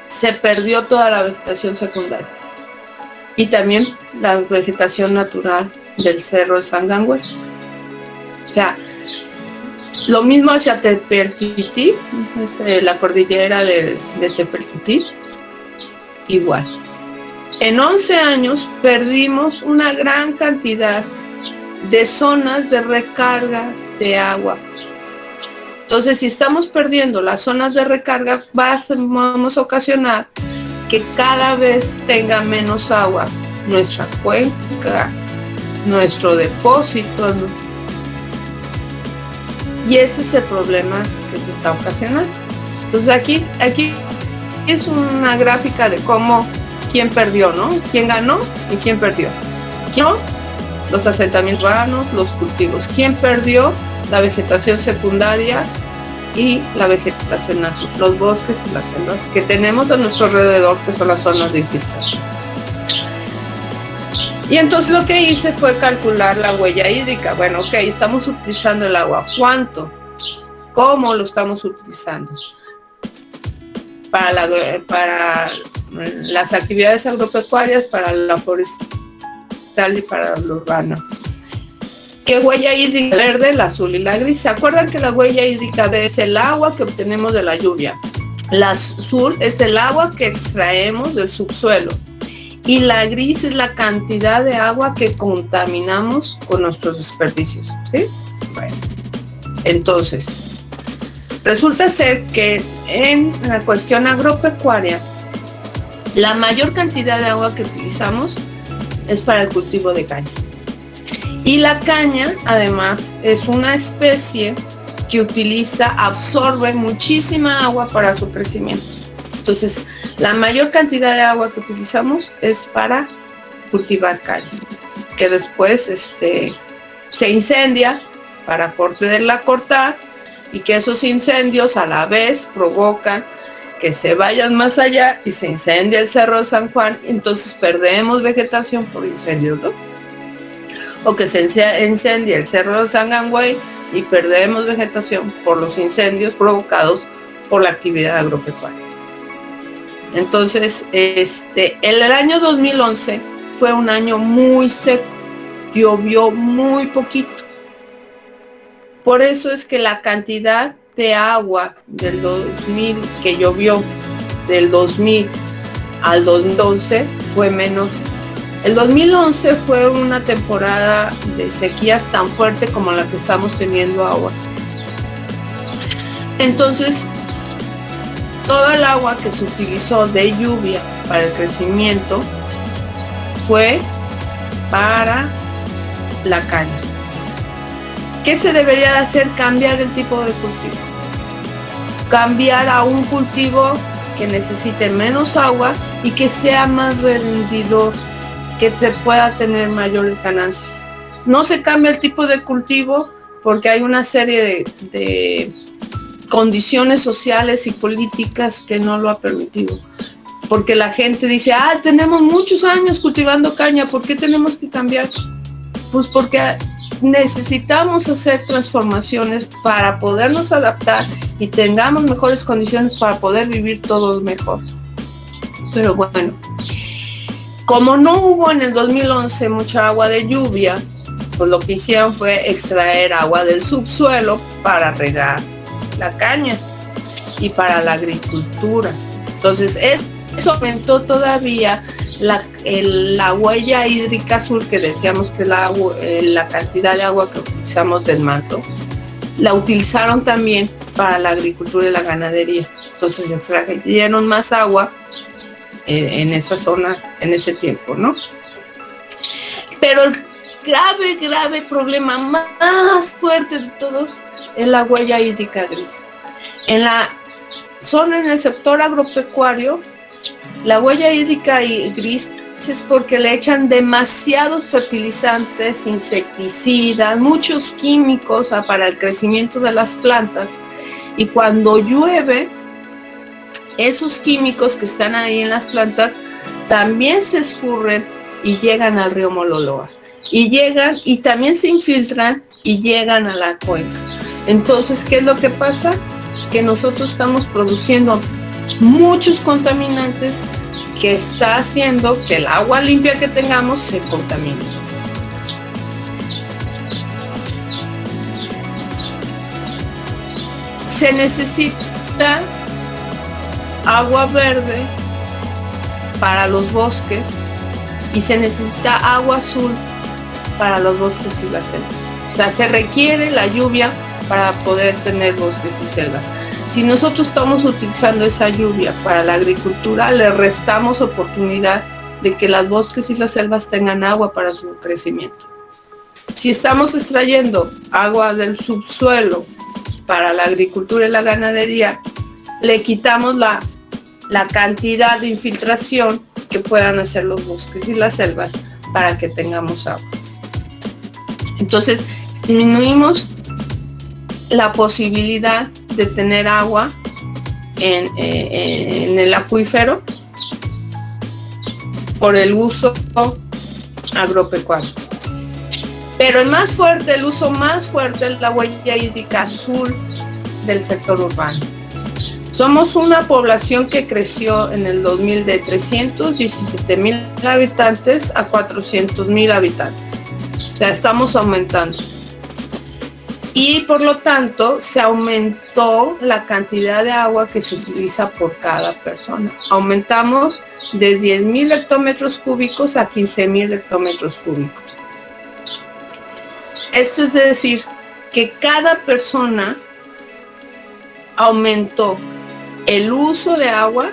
Se perdió toda la vegetación secundaria y también la vegetación natural del Cerro de Sangangüey. O sea, lo mismo hacia Tepertití, la cordillera de Tepertití, igual. En 11 años perdimos una gran cantidad de zonas de recarga de agua. Entonces, si estamos perdiendo las zonas de recarga, vamos a ocasionar que cada vez tenga menos agua nuestra cuenca, nuestro depósito, ¿no? Y ese es el problema que se está ocasionando. Entonces, aquí es una gráfica de cómo, quién perdió, ¿no? ¿Quién ganó y quién perdió? ¿Quién ganó? Los asentamientos urbanos, los cultivos. ¿Quién perdió? La vegetación secundaria y la vegetación natural, los bosques y las selvas que tenemos a nuestro alrededor, que son las zonas de infiltración. Y entonces lo que hice fue calcular la huella hídrica. Bueno, ok, estamos utilizando el agua. ¿Cuánto? ¿Cómo lo estamos utilizando? Para las actividades agropecuarias, para la forestal y para lo urbano. ¿Qué huella hídrica? Verde, la azul y la gris. ¿Se acuerdan que la huella hídrica es el agua que obtenemos de la lluvia? La azul es el agua que extraemos del subsuelo. y la gris es la cantidad de agua que contaminamos con nuestros desperdicios, ¿sí? Bueno, entonces, resulta ser que en la cuestión agropecuaria, la mayor cantidad de agua que utilizamos es para el cultivo de caña. Y la caña, además, es una especie que absorbe muchísima agua para su crecimiento. Entonces, la mayor cantidad de agua que utilizamos es para cultivar caña, que después se incendia para poderla cortar, y que esos incendios a la vez provocan que se vayan más allá y se incendia el Cerro de San Juan, entonces perdemos vegetación por incendios, ¿no? O que se incendia el Cerro de San Gangway y perdemos vegetación por los incendios provocados por la actividad agropecuaria. Entonces, el año 2011 fue un año muy seco, llovió muy poquito. Por eso es que la cantidad de agua del 2000 que llovió del 2000 al 2011 fue menor. El 2011 fue una temporada de sequías tan fuerte como la que estamos teniendo ahora. Entonces, toda el agua que se utilizó de lluvia para el crecimiento fue para la caña. ¿Qué se debería de hacer? Cambiar el tipo de cultivo. Cambiar a un cultivo que necesite menos agua y que sea más rendidor, que se pueda tener mayores ganancias. No se cambia el tipo de cultivo porque hay una serie de condiciones sociales y políticas que no lo ha permitido. Porque la gente dice, tenemos muchos años cultivando caña, ¿por qué tenemos que cambiar? Pues porque necesitamos hacer transformaciones para podernos adaptar y tengamos mejores condiciones para poder vivir todos mejor. Pero bueno, como no hubo en el 2011 mucha agua de lluvia, pues lo que hicieron fue extraer agua del subsuelo para regar la caña y para la agricultura. Entonces eso aumentó todavía la huella hídrica azul, que decíamos que la cantidad de agua que utilizamos del manto, la utilizaron también para la agricultura y la ganadería. Entonces extrajeron más agua en esa zona, en ese tiempo, ¿no? Pero el grave problema más fuerte de todos es la huella hídrica gris. En el sector agropecuario, la huella hídrica gris es porque le echan demasiados fertilizantes, insecticidas, muchos químicos para el crecimiento de las plantas, y cuando llueve, esos químicos que están ahí en las plantas también se escurren y llegan al río Mololoa, y también se infiltran y llegan a la cuenca. Entonces, ¿qué es lo que pasa? Que nosotros estamos produciendo muchos contaminantes que está haciendo que el agua limpia que tengamos se contamine. Se necesita agua verde para los bosques y se necesita agua azul para los bosques y las selvas. O sea, se requiere la lluvia para poder tener bosques y selvas. Si nosotros estamos utilizando esa lluvia para la agricultura, le restamos oportunidad de que los bosques y las selvas tengan agua para su crecimiento. Si estamos extrayendo agua del subsuelo para la agricultura y la ganadería, le quitamos la cantidad de infiltración que puedan hacer los bosques y las selvas para que tengamos agua. Entonces, disminuimos la posibilidad de tener agua en el acuífero por el uso agropecuario. Pero el uso más fuerte es la huella hídrica azul del sector urbano. Somos una población que creció en el 2000 de 317,000 habitantes a 400,000 habitantes. O sea, estamos aumentando. y por lo tanto se aumentó la cantidad de agua que se utiliza por cada persona. Aumentamos de 10,000 hectómetros cúbicos a 15,000 hectómetros cúbicos. Esto es decir, que cada persona aumentó el uso de agua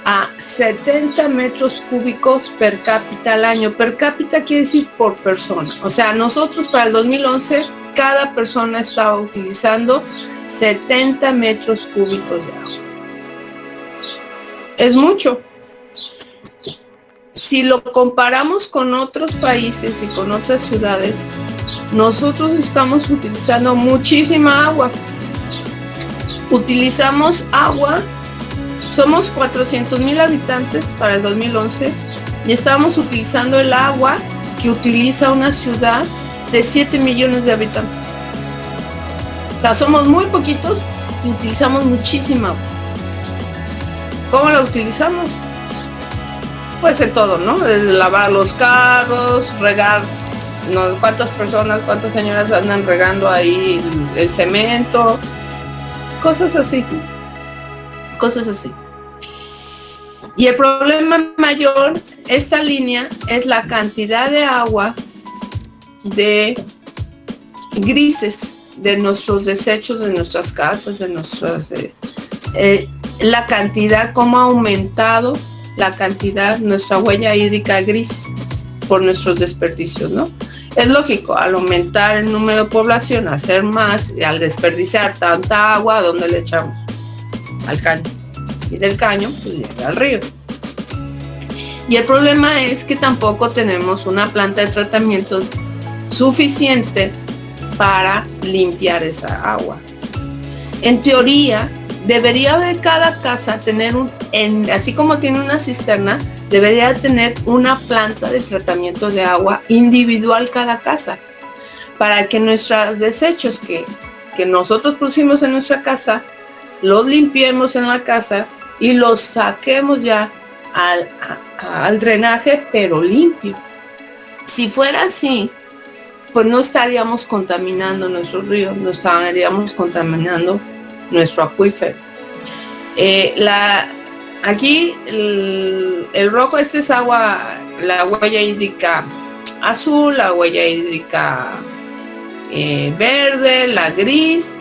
a 70 metros cúbicos per cápita al año. Per cápita quiere decir por persona. O sea, nosotros para el 2011, cada persona estaba utilizando 70 metros cúbicos de agua. Es mucho. Si lo comparamos con otros países y con otras ciudades, nosotros estamos utilizando muchísima agua. Utilizamos agua. Somos 400,000 habitantes para el 2011 y estamos utilizando el agua que utiliza una ciudad de 7 millones de habitantes. O sea, somos muy poquitos y utilizamos muchísima agua. ¿Cómo la utilizamos? Pues en todo, ¿no? Desde lavar los carros, regar, ¿no? ¿Cuántas personas, cuántas señoras andan regando ahí el cemento? Cosas así. Cosas así. Y el problema mayor, esta línea, es la cantidad de agua de grises, de nuestros desechos, de nuestras casas, de nuestras... la cantidad, cómo ha aumentado la cantidad, nuestra huella hídrica gris por nuestros desperdicios, ¿no? Es lógico, al aumentar el número de población, hacer más, y al desperdiciar tanta agua, ¿a dónde le echamos? Al caño. Y del caño, pues llega al río. Y el problema es que tampoco tenemos una planta de tratamiento suficiente para limpiar esa agua. En teoría, debería de cada casa tener así como tiene una cisterna, debería tener una planta de tratamiento de agua individual cada casa, para que nuestros desechos que nosotros producimos en nuestra casa, los limpiemos en la casa y los saquemos ya al drenaje, pero limpio. Si fuera así, pues no estaríamos contaminando nuestros ríos, no estaríamos contaminando nuestro acuífero. Aquí el rojo, este es agua, la huella hídrica azul, la huella hídrica verde, la gris.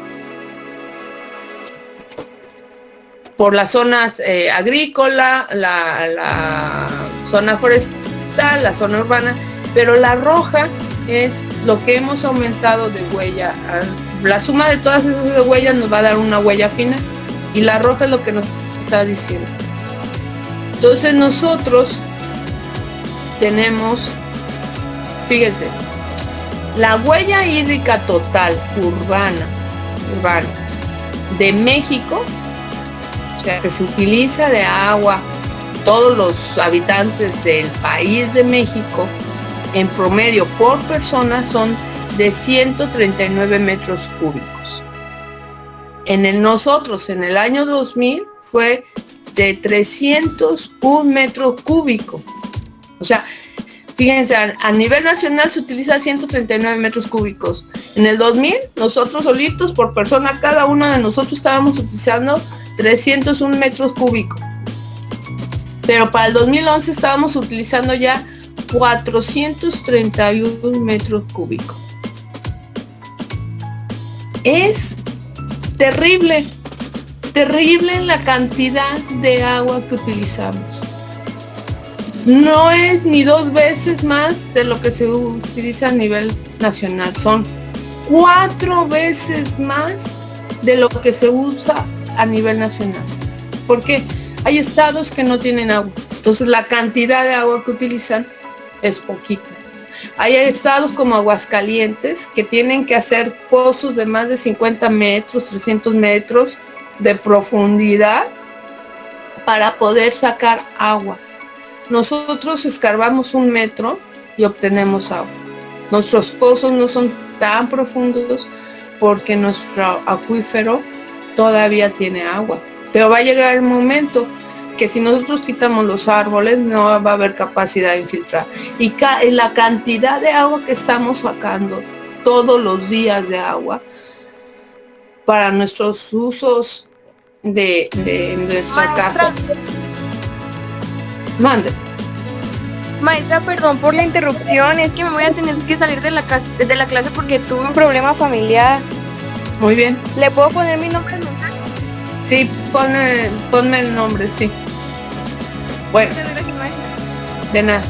Por las zonas agrícola, la zona forestal, la zona urbana, pero la roja es lo que hemos aumentado de huella. La suma de todas esas huellas nos va a dar una huella fina y la roja es lo que nos está diciendo. Entonces nosotros tenemos, fíjense, la huella hídrica total urbana de México, o sea, que se utiliza de agua todos los habitantes del país de México, en promedio por persona son de 139 metros cúbicos. Nosotros en el año 2000 fue de 301 metros cúbicos. O sea, fíjense, a nivel nacional se utiliza 139 metros cúbicos. En el 2000, nosotros solitos por persona, cada uno de nosotros estábamos utilizando 301 metros cúbicos. Pero para el 2011 estábamos utilizando ya 431 metros cúbicos. Es terrible la cantidad de agua que utilizamos. No es ni 2 veces más de lo que se utiliza a nivel nacional, son 4 veces más de lo que se usa a nivel nacional. ¿Por qué? Hay estados que no tienen agua, entonces la cantidad de agua que utilizan es poquita. Hay estados como Aguascalientes que tienen que hacer pozos de más de 50 metros, 300 metros de profundidad para poder sacar agua. Nosotros escarbamos 1 metro y obtenemos agua. Nuestros pozos no son tan profundos porque nuestro acuífero todavía tiene agua. Pero va a llegar el momento que si nosotros quitamos los árboles no va a haber capacidad de infiltrar. Y la cantidad de agua que estamos sacando todos los días de agua para nuestros usos de nuestra casa. Mande. Maestra, perdón por la interrupción, es que me voy a tener que salir de la clase porque tuve un problema familiar. Muy bien. ¿Le puedo poner mi nombre en el mensaje? Sí, ponme el nombre, sí. Bueno, Muchas gracias, maestra. de nada.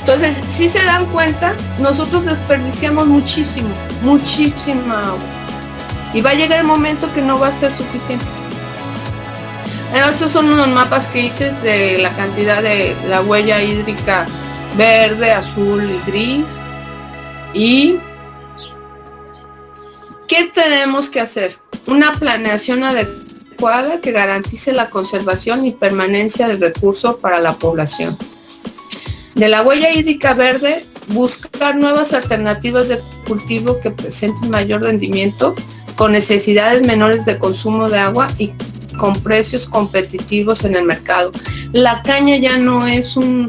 Entonces, si se dan cuenta, nosotros desperdiciamos muchísima agua. Y va a llegar el momento que no va a ser suficiente. Bueno, estos son unos mapas que hice de la cantidad de la huella hídrica verde, azul y gris. ¿Y qué tenemos que hacer? Una planeación adecuada que garantice la conservación y permanencia del recurso para la población. De la huella hídrica verde, buscar nuevas alternativas de cultivo que presenten mayor rendimiento, con necesidades menores de consumo de agua y con precios competitivos en el mercado. La caña ya no es un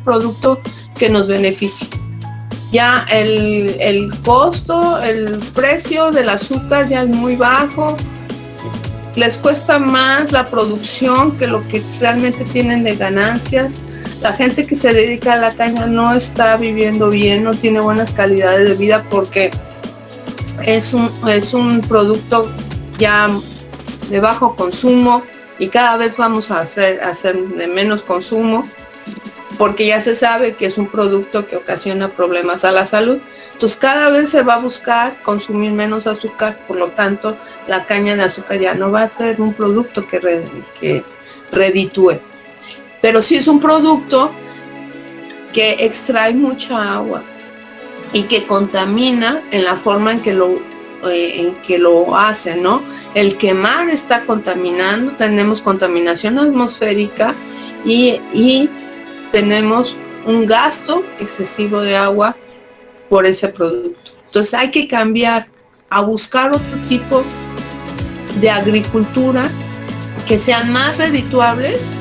producto que nos beneficie. Ya el costo, el precio del azúcar ya es muy bajo, les cuesta más la producción que lo que realmente tienen de ganancias. La gente que se dedica a la caña no está viviendo bien, no tiene buenas calidades de vida porque es un producto ya de bajo consumo y cada vez vamos a hacer de menos consumo porque ya se sabe que es un producto que ocasiona problemas a la salud. Entonces cada vez se va a buscar consumir menos azúcar, por lo tanto la caña de azúcar ya no va a ser un producto que reditúe. Pero sí es un producto que extrae mucha agua y que contamina en la forma en que lo hace, ¿no? El quemar está contaminando, tenemos contaminación atmosférica y tenemos un gasto excesivo de agua por ese producto. Entonces hay que cambiar a buscar otro tipo de agricultura que sean más redituables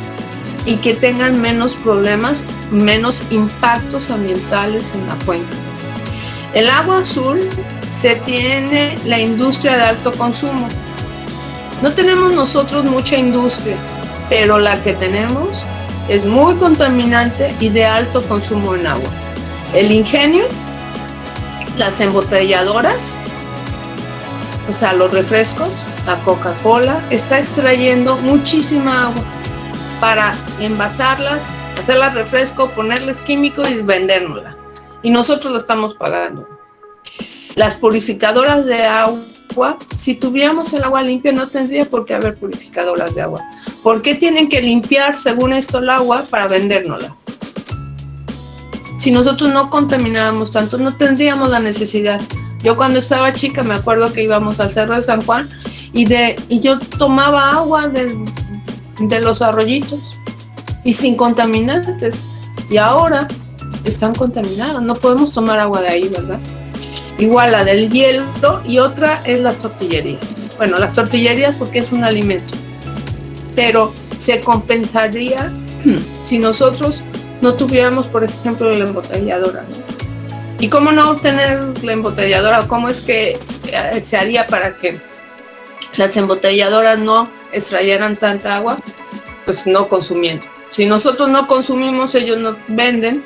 y que tengan menos problemas, menos impactos ambientales en la cuenca. El agua azul se tiene la industria de alto consumo. No tenemos nosotros mucha industria, pero la que tenemos es muy contaminante y de alto consumo en agua. El ingenio, las embotelladoras, o sea, los refrescos, la Coca-Cola, está extrayendo muchísima agua para envasarlas, hacerlas refresco, ponerles químico y vendérnosla. Y nosotros lo estamos pagando. Las purificadoras de agua, si tuviéramos el agua limpia, no tendría por qué haber purificadoras de agua. ¿Por qué tienen que limpiar, según esto, el agua para vendérnosla? Si nosotros no contamináramos tanto, no tendríamos la necesidad. Yo cuando estaba chica me acuerdo que íbamos al Cerro de San Juan y yo tomaba agua de los arroyitos y sin contaminantes. Y ahora están contaminadas, no podemos tomar agua de ahí, ¿verdad? Igual la del hielo y otra es las tortillerías. Bueno, las tortillerías porque es un alimento, pero se compensaría si nosotros no tuviéramos, por ejemplo, la embotelladora, ¿no? ¿Y cómo no tener la embotelladora? ¿Cómo es que se haría para que las embotelladoras no extrayeran tanta agua? Pues no consumiendo. Si nosotros no consumimos, ellos no venden,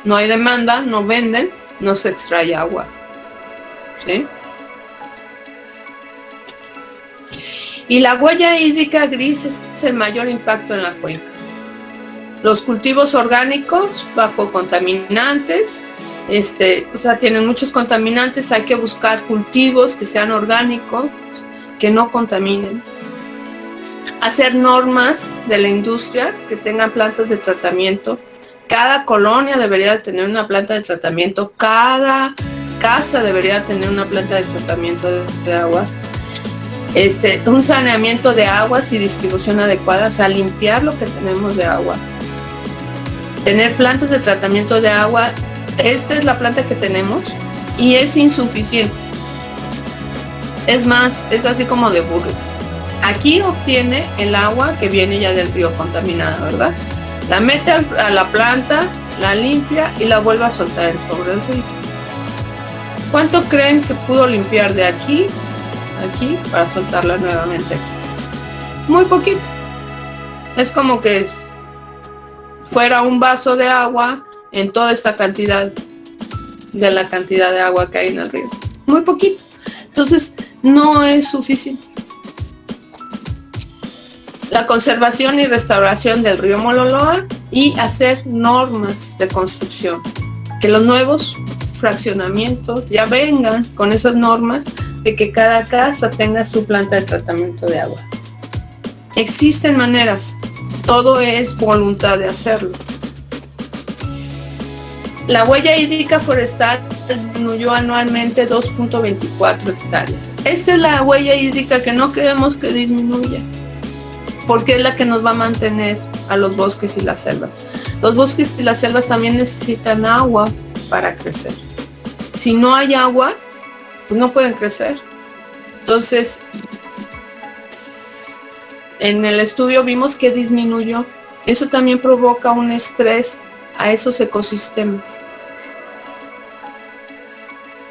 no hay demanda, no venden, no se extrae agua. ¿Sí? Y la huella hídrica gris es el mayor impacto en la cuenca. Los cultivos orgánicos bajo contaminantes, tienen muchos contaminantes, hay que buscar cultivos que sean orgánicos, que no contaminen. Hacer normas de la industria que tengan plantas de tratamiento. Cada colonia debería tener una planta de tratamiento, cada casa debería tener una planta de tratamiento de aguas. Un saneamiento de aguas y distribución adecuada, o sea, limpiar lo que tenemos de agua. Tener plantas de tratamiento de agua. Esta es la planta que tenemos y es insuficiente. Es más, es así como de burro. Aquí obtiene el agua que viene ya del río contaminada, ¿verdad? La mete a la planta, la limpia y la vuelve a soltar sobre el río. ¿Cuánto creen que pudo limpiar de aquí a aquí para soltarla nuevamente aquí? Muy poquito. Es como que fuera un vaso de agua en toda esta cantidad de la cantidad de agua que hay en el río. Muy poquito. Entonces, no es suficiente. La conservación y restauración del río Mololoa y hacer normas de construcción. Que los nuevos fraccionamientos ya vengan con esas normas de que cada casa tenga su planta de tratamiento de agua. Existen maneras, todo es voluntad de hacerlo. La huella hídrica forestal disminuyó anualmente 2.24 hectáreas. Esta es la huella hídrica que no queremos que disminuya, porque es la que nos va a mantener a los bosques y las selvas. Los bosques y las selvas también necesitan agua para crecer. Si no hay agua, pues no pueden crecer. Entonces, en el estudio vimos que disminuyó. Eso también provoca un estrés a esos ecosistemas.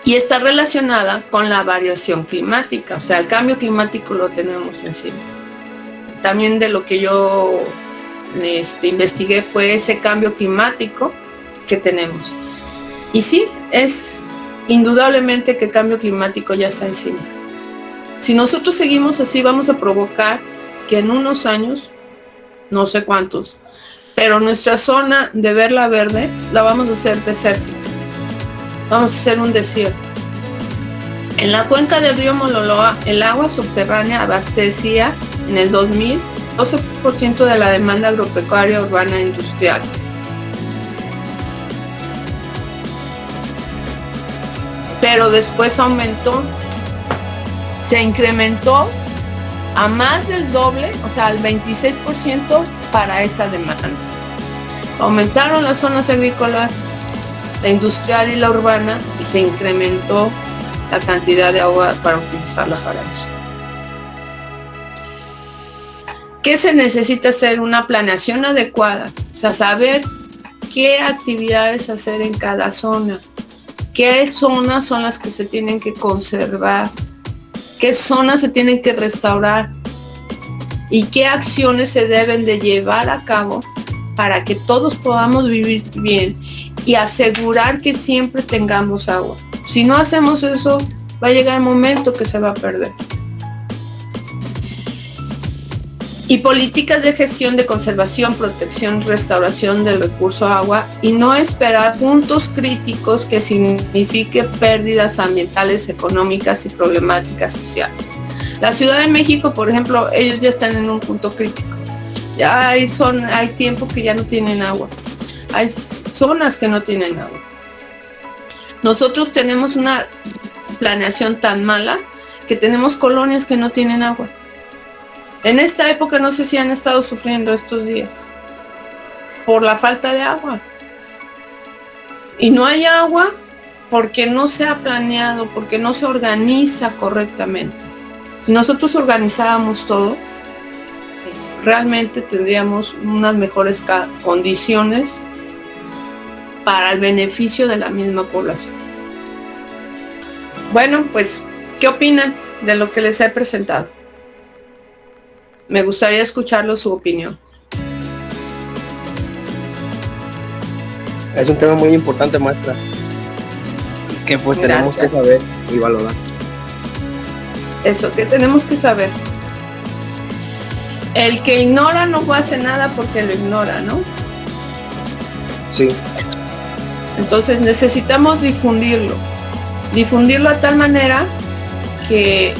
Y está relacionada con la variación climática, o sea, el cambio climático lo tenemos encima. También de lo que yo investigué fue ese cambio climático que tenemos. Y sí, es indudablemente que el cambio climático ya está encima. Si nosotros seguimos así, vamos a provocar que en unos años, no sé cuántos, pero nuestra zona de verla verde la vamos a hacer desértica. Vamos a hacer un desierto. En la cuenca del río Mololoa, el agua subterránea abastecía en el 2000 12% de la demanda agropecuaria urbana industrial. Pero después aumentó, se incrementó a más del doble, o sea, al 26% para esa demanda. Aumentaron las zonas agrícolas, la industrial y la urbana, y se incrementó la cantidad de agua para utilizarla para eso. ¿Qué se necesita hacer? Una planeación adecuada, o sea, saber qué actividades hacer en cada zona, qué zonas son las que se tienen que conservar, qué zonas se tienen que restaurar y qué acciones se deben de llevar a cabo para que todos podamos vivir bien y asegurar que siempre tengamos agua. Si no hacemos eso, va a llegar el momento que se va a perder. Y políticas de gestión de conservación, protección, restauración del recurso agua y no esperar puntos críticos que signifique pérdidas ambientales, económicas y problemáticas sociales. La Ciudad de México, por ejemplo, ellos ya están en un punto crítico. Ya hay tiempo que ya no tienen agua. Hay zonas que no tienen agua. Nosotros tenemos una planeación tan mala que tenemos colonias que no tienen agua. En esta época no sé si han estado sufriendo estos días por la falta de agua. Y no hay agua porque no se ha planeado, porque no se organiza correctamente. Si nosotros organizáramos todo, realmente tendríamos unas mejores condiciones para el beneficio de la misma población. Bueno, pues, ¿qué opinan de lo que les he presentado? Me gustaría escucharlo su opinión. Es un tema muy importante, maestra, que pues tenemos que saber y valorar. Eso, que tenemos que saber. El que ignora no hace nada porque lo ignora, ¿no? Sí. Entonces necesitamos difundirlo a tal manera que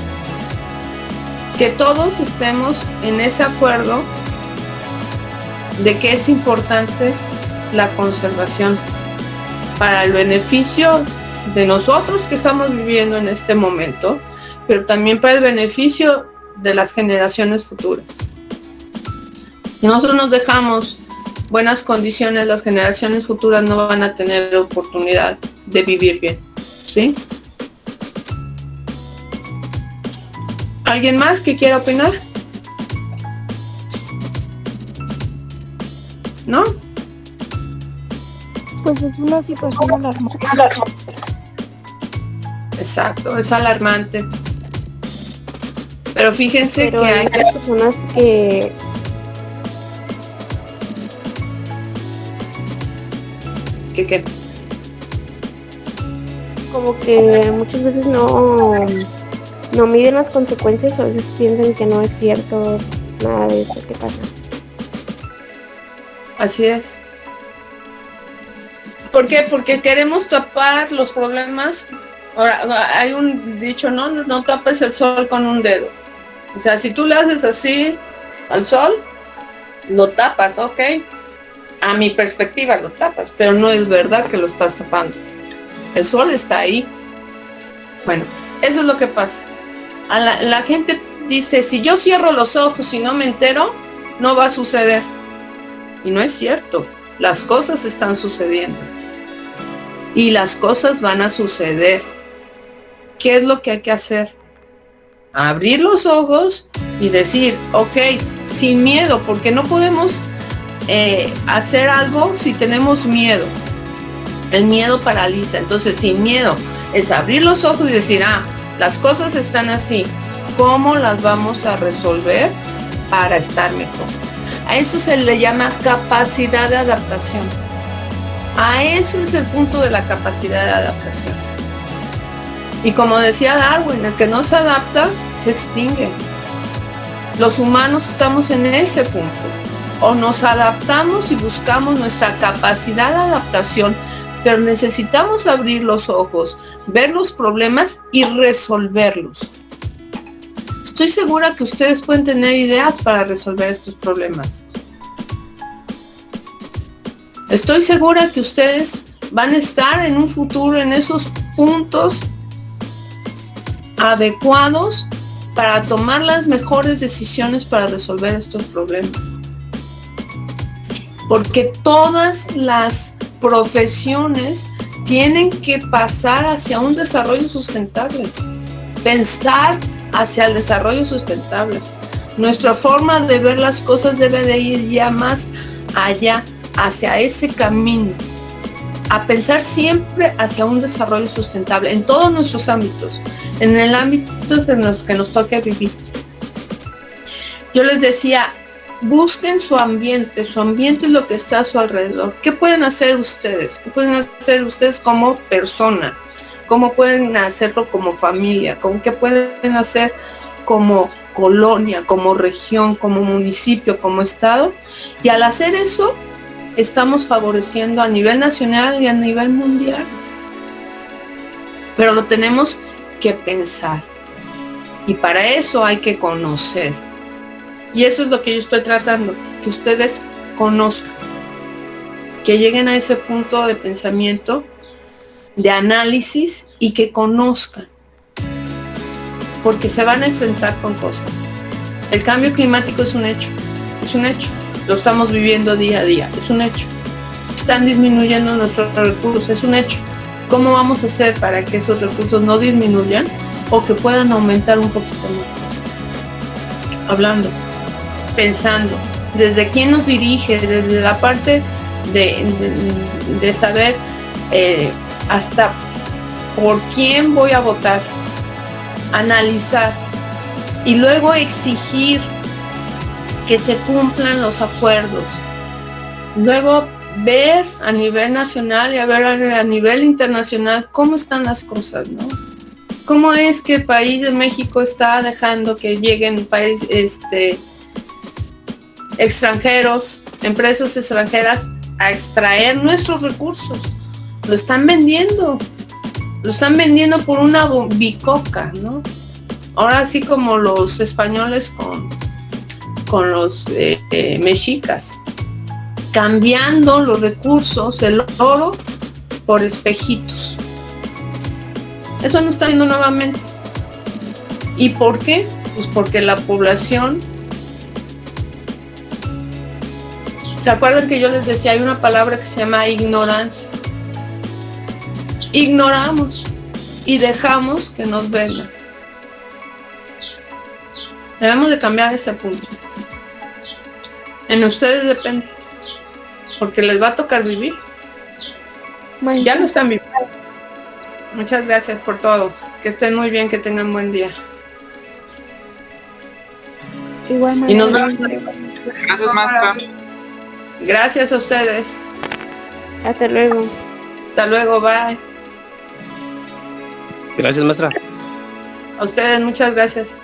todos estemos en ese acuerdo de que es importante la conservación para el beneficio de nosotros que estamos viviendo en este momento, pero también para el beneficio de las generaciones futuras. Si nosotros nos dejamos buenas condiciones, las generaciones futuras no van a tener oportunidad de vivir bien, ¿sí? ¿Alguien más que quiera opinar? ¿No? Pues es una situación alarmante. Exacto, es alarmante. Pero fíjense Pero que hay hay muchas personas que que como que muchas veces no miden las consecuencias, o a veces piensan que no es cierto nada de eso que pasa. así es. ¿Por qué? Porque queremos tapar los problemas. Ahora, hay un dicho, no tapes el sol con un dedo. O sea, si tú le haces así al sol, lo tapas, ok. A mi perspectiva lo tapas, pero no es verdad que lo estás tapando. El sol está ahí. Bueno, eso es lo que pasa. La gente dice, si yo cierro los ojos y no me entero, no va a suceder. Y no es cierto. Las cosas están sucediendo. Y las cosas van a suceder. ¿Qué es lo que hay que hacer? Abrir los ojos y decir, ok, sin miedo, porque no podemos hacer algo si tenemos miedo. El miedo paraliza. Entonces, sin miedo es abrir los ojos y decir, las cosas están así. ¿Cómo las vamos a resolver para estar mejor? A eso se le llama capacidad de adaptación. A eso es el punto de la capacidad de adaptación. Y como decía Darwin, el que no se adapta se extingue. Los humanos estamos en ese punto. O nos adaptamos y buscamos nuestra capacidad de adaptación, pero necesitamos abrir los ojos, ver los problemas y resolverlos. Estoy segura que ustedes pueden tener ideas para resolver estos problemas. Estoy segura que ustedes van a estar en un futuro en esos puntos adecuados para tomar las mejores decisiones para resolver estos problemas. Porque todas las profesiones tienen que pasar hacia un desarrollo sustentable, pensar hacia el desarrollo sustentable. Nuestra forma de ver las cosas debe de ir ya más allá, hacia ese camino, a pensar siempre hacia un desarrollo sustentable en todos nuestros ámbitos, en el ámbito en los que nos toque vivir. Yo les decía, busquen su ambiente es lo que está a su alrededor. ¿Qué pueden hacer ustedes? ¿Qué pueden hacer ustedes como persona? ¿Cómo pueden hacerlo como familia? ¿Qué pueden hacer como colonia, como región, como municipio, como estado? Y al hacer eso, estamos favoreciendo a nivel nacional y a nivel mundial. Pero lo tenemos que pensar. Y para eso hay que conocer. Y eso es lo que yo estoy tratando, que ustedes conozcan. Que lleguen a ese punto de pensamiento, de análisis y que conozcan. Porque se van a enfrentar con cosas. El cambio climático es un hecho. Es un hecho. Lo estamos viviendo día a día, es un hecho. Están disminuyendo nuestros recursos, es un hecho. ¿Cómo vamos a hacer para que esos recursos no disminuyan o que puedan aumentar un poquito más? Hablando, pensando, desde quién nos dirige, desde la parte de saber hasta por quién voy a votar, analizar y luego exigir que se cumplan los acuerdos. Luego ver a nivel nacional y a ver a nivel internacional cómo están las cosas, ¿no? ¿Cómo es que el país de México está dejando que lleguen extranjeros, empresas extranjeras a extraer nuestros recursos? Lo están vendiendo por una bicoca, ¿no? Ahora sí como los españoles con los mexicas, cambiando los recursos, el oro, por espejitos. Eso no está yendo nuevamente. ¿Y por qué? Pues porque la población... ¿Se acuerdan que yo les decía, hay una palabra que se llama ignorancia? Ignoramos y dejamos que nos vendan. Debemos de cambiar ese punto. En ustedes depende, porque les va a tocar vivir. Ya lo están viviendo. Muchas gracias por todo. Que estén muy bien, que tengan buen día. Igual, Y nos maestra. vemos. Gracias, maestra. Gracias a ustedes. Hasta luego. Hasta luego, bye. Gracias, maestra. A ustedes, muchas gracias.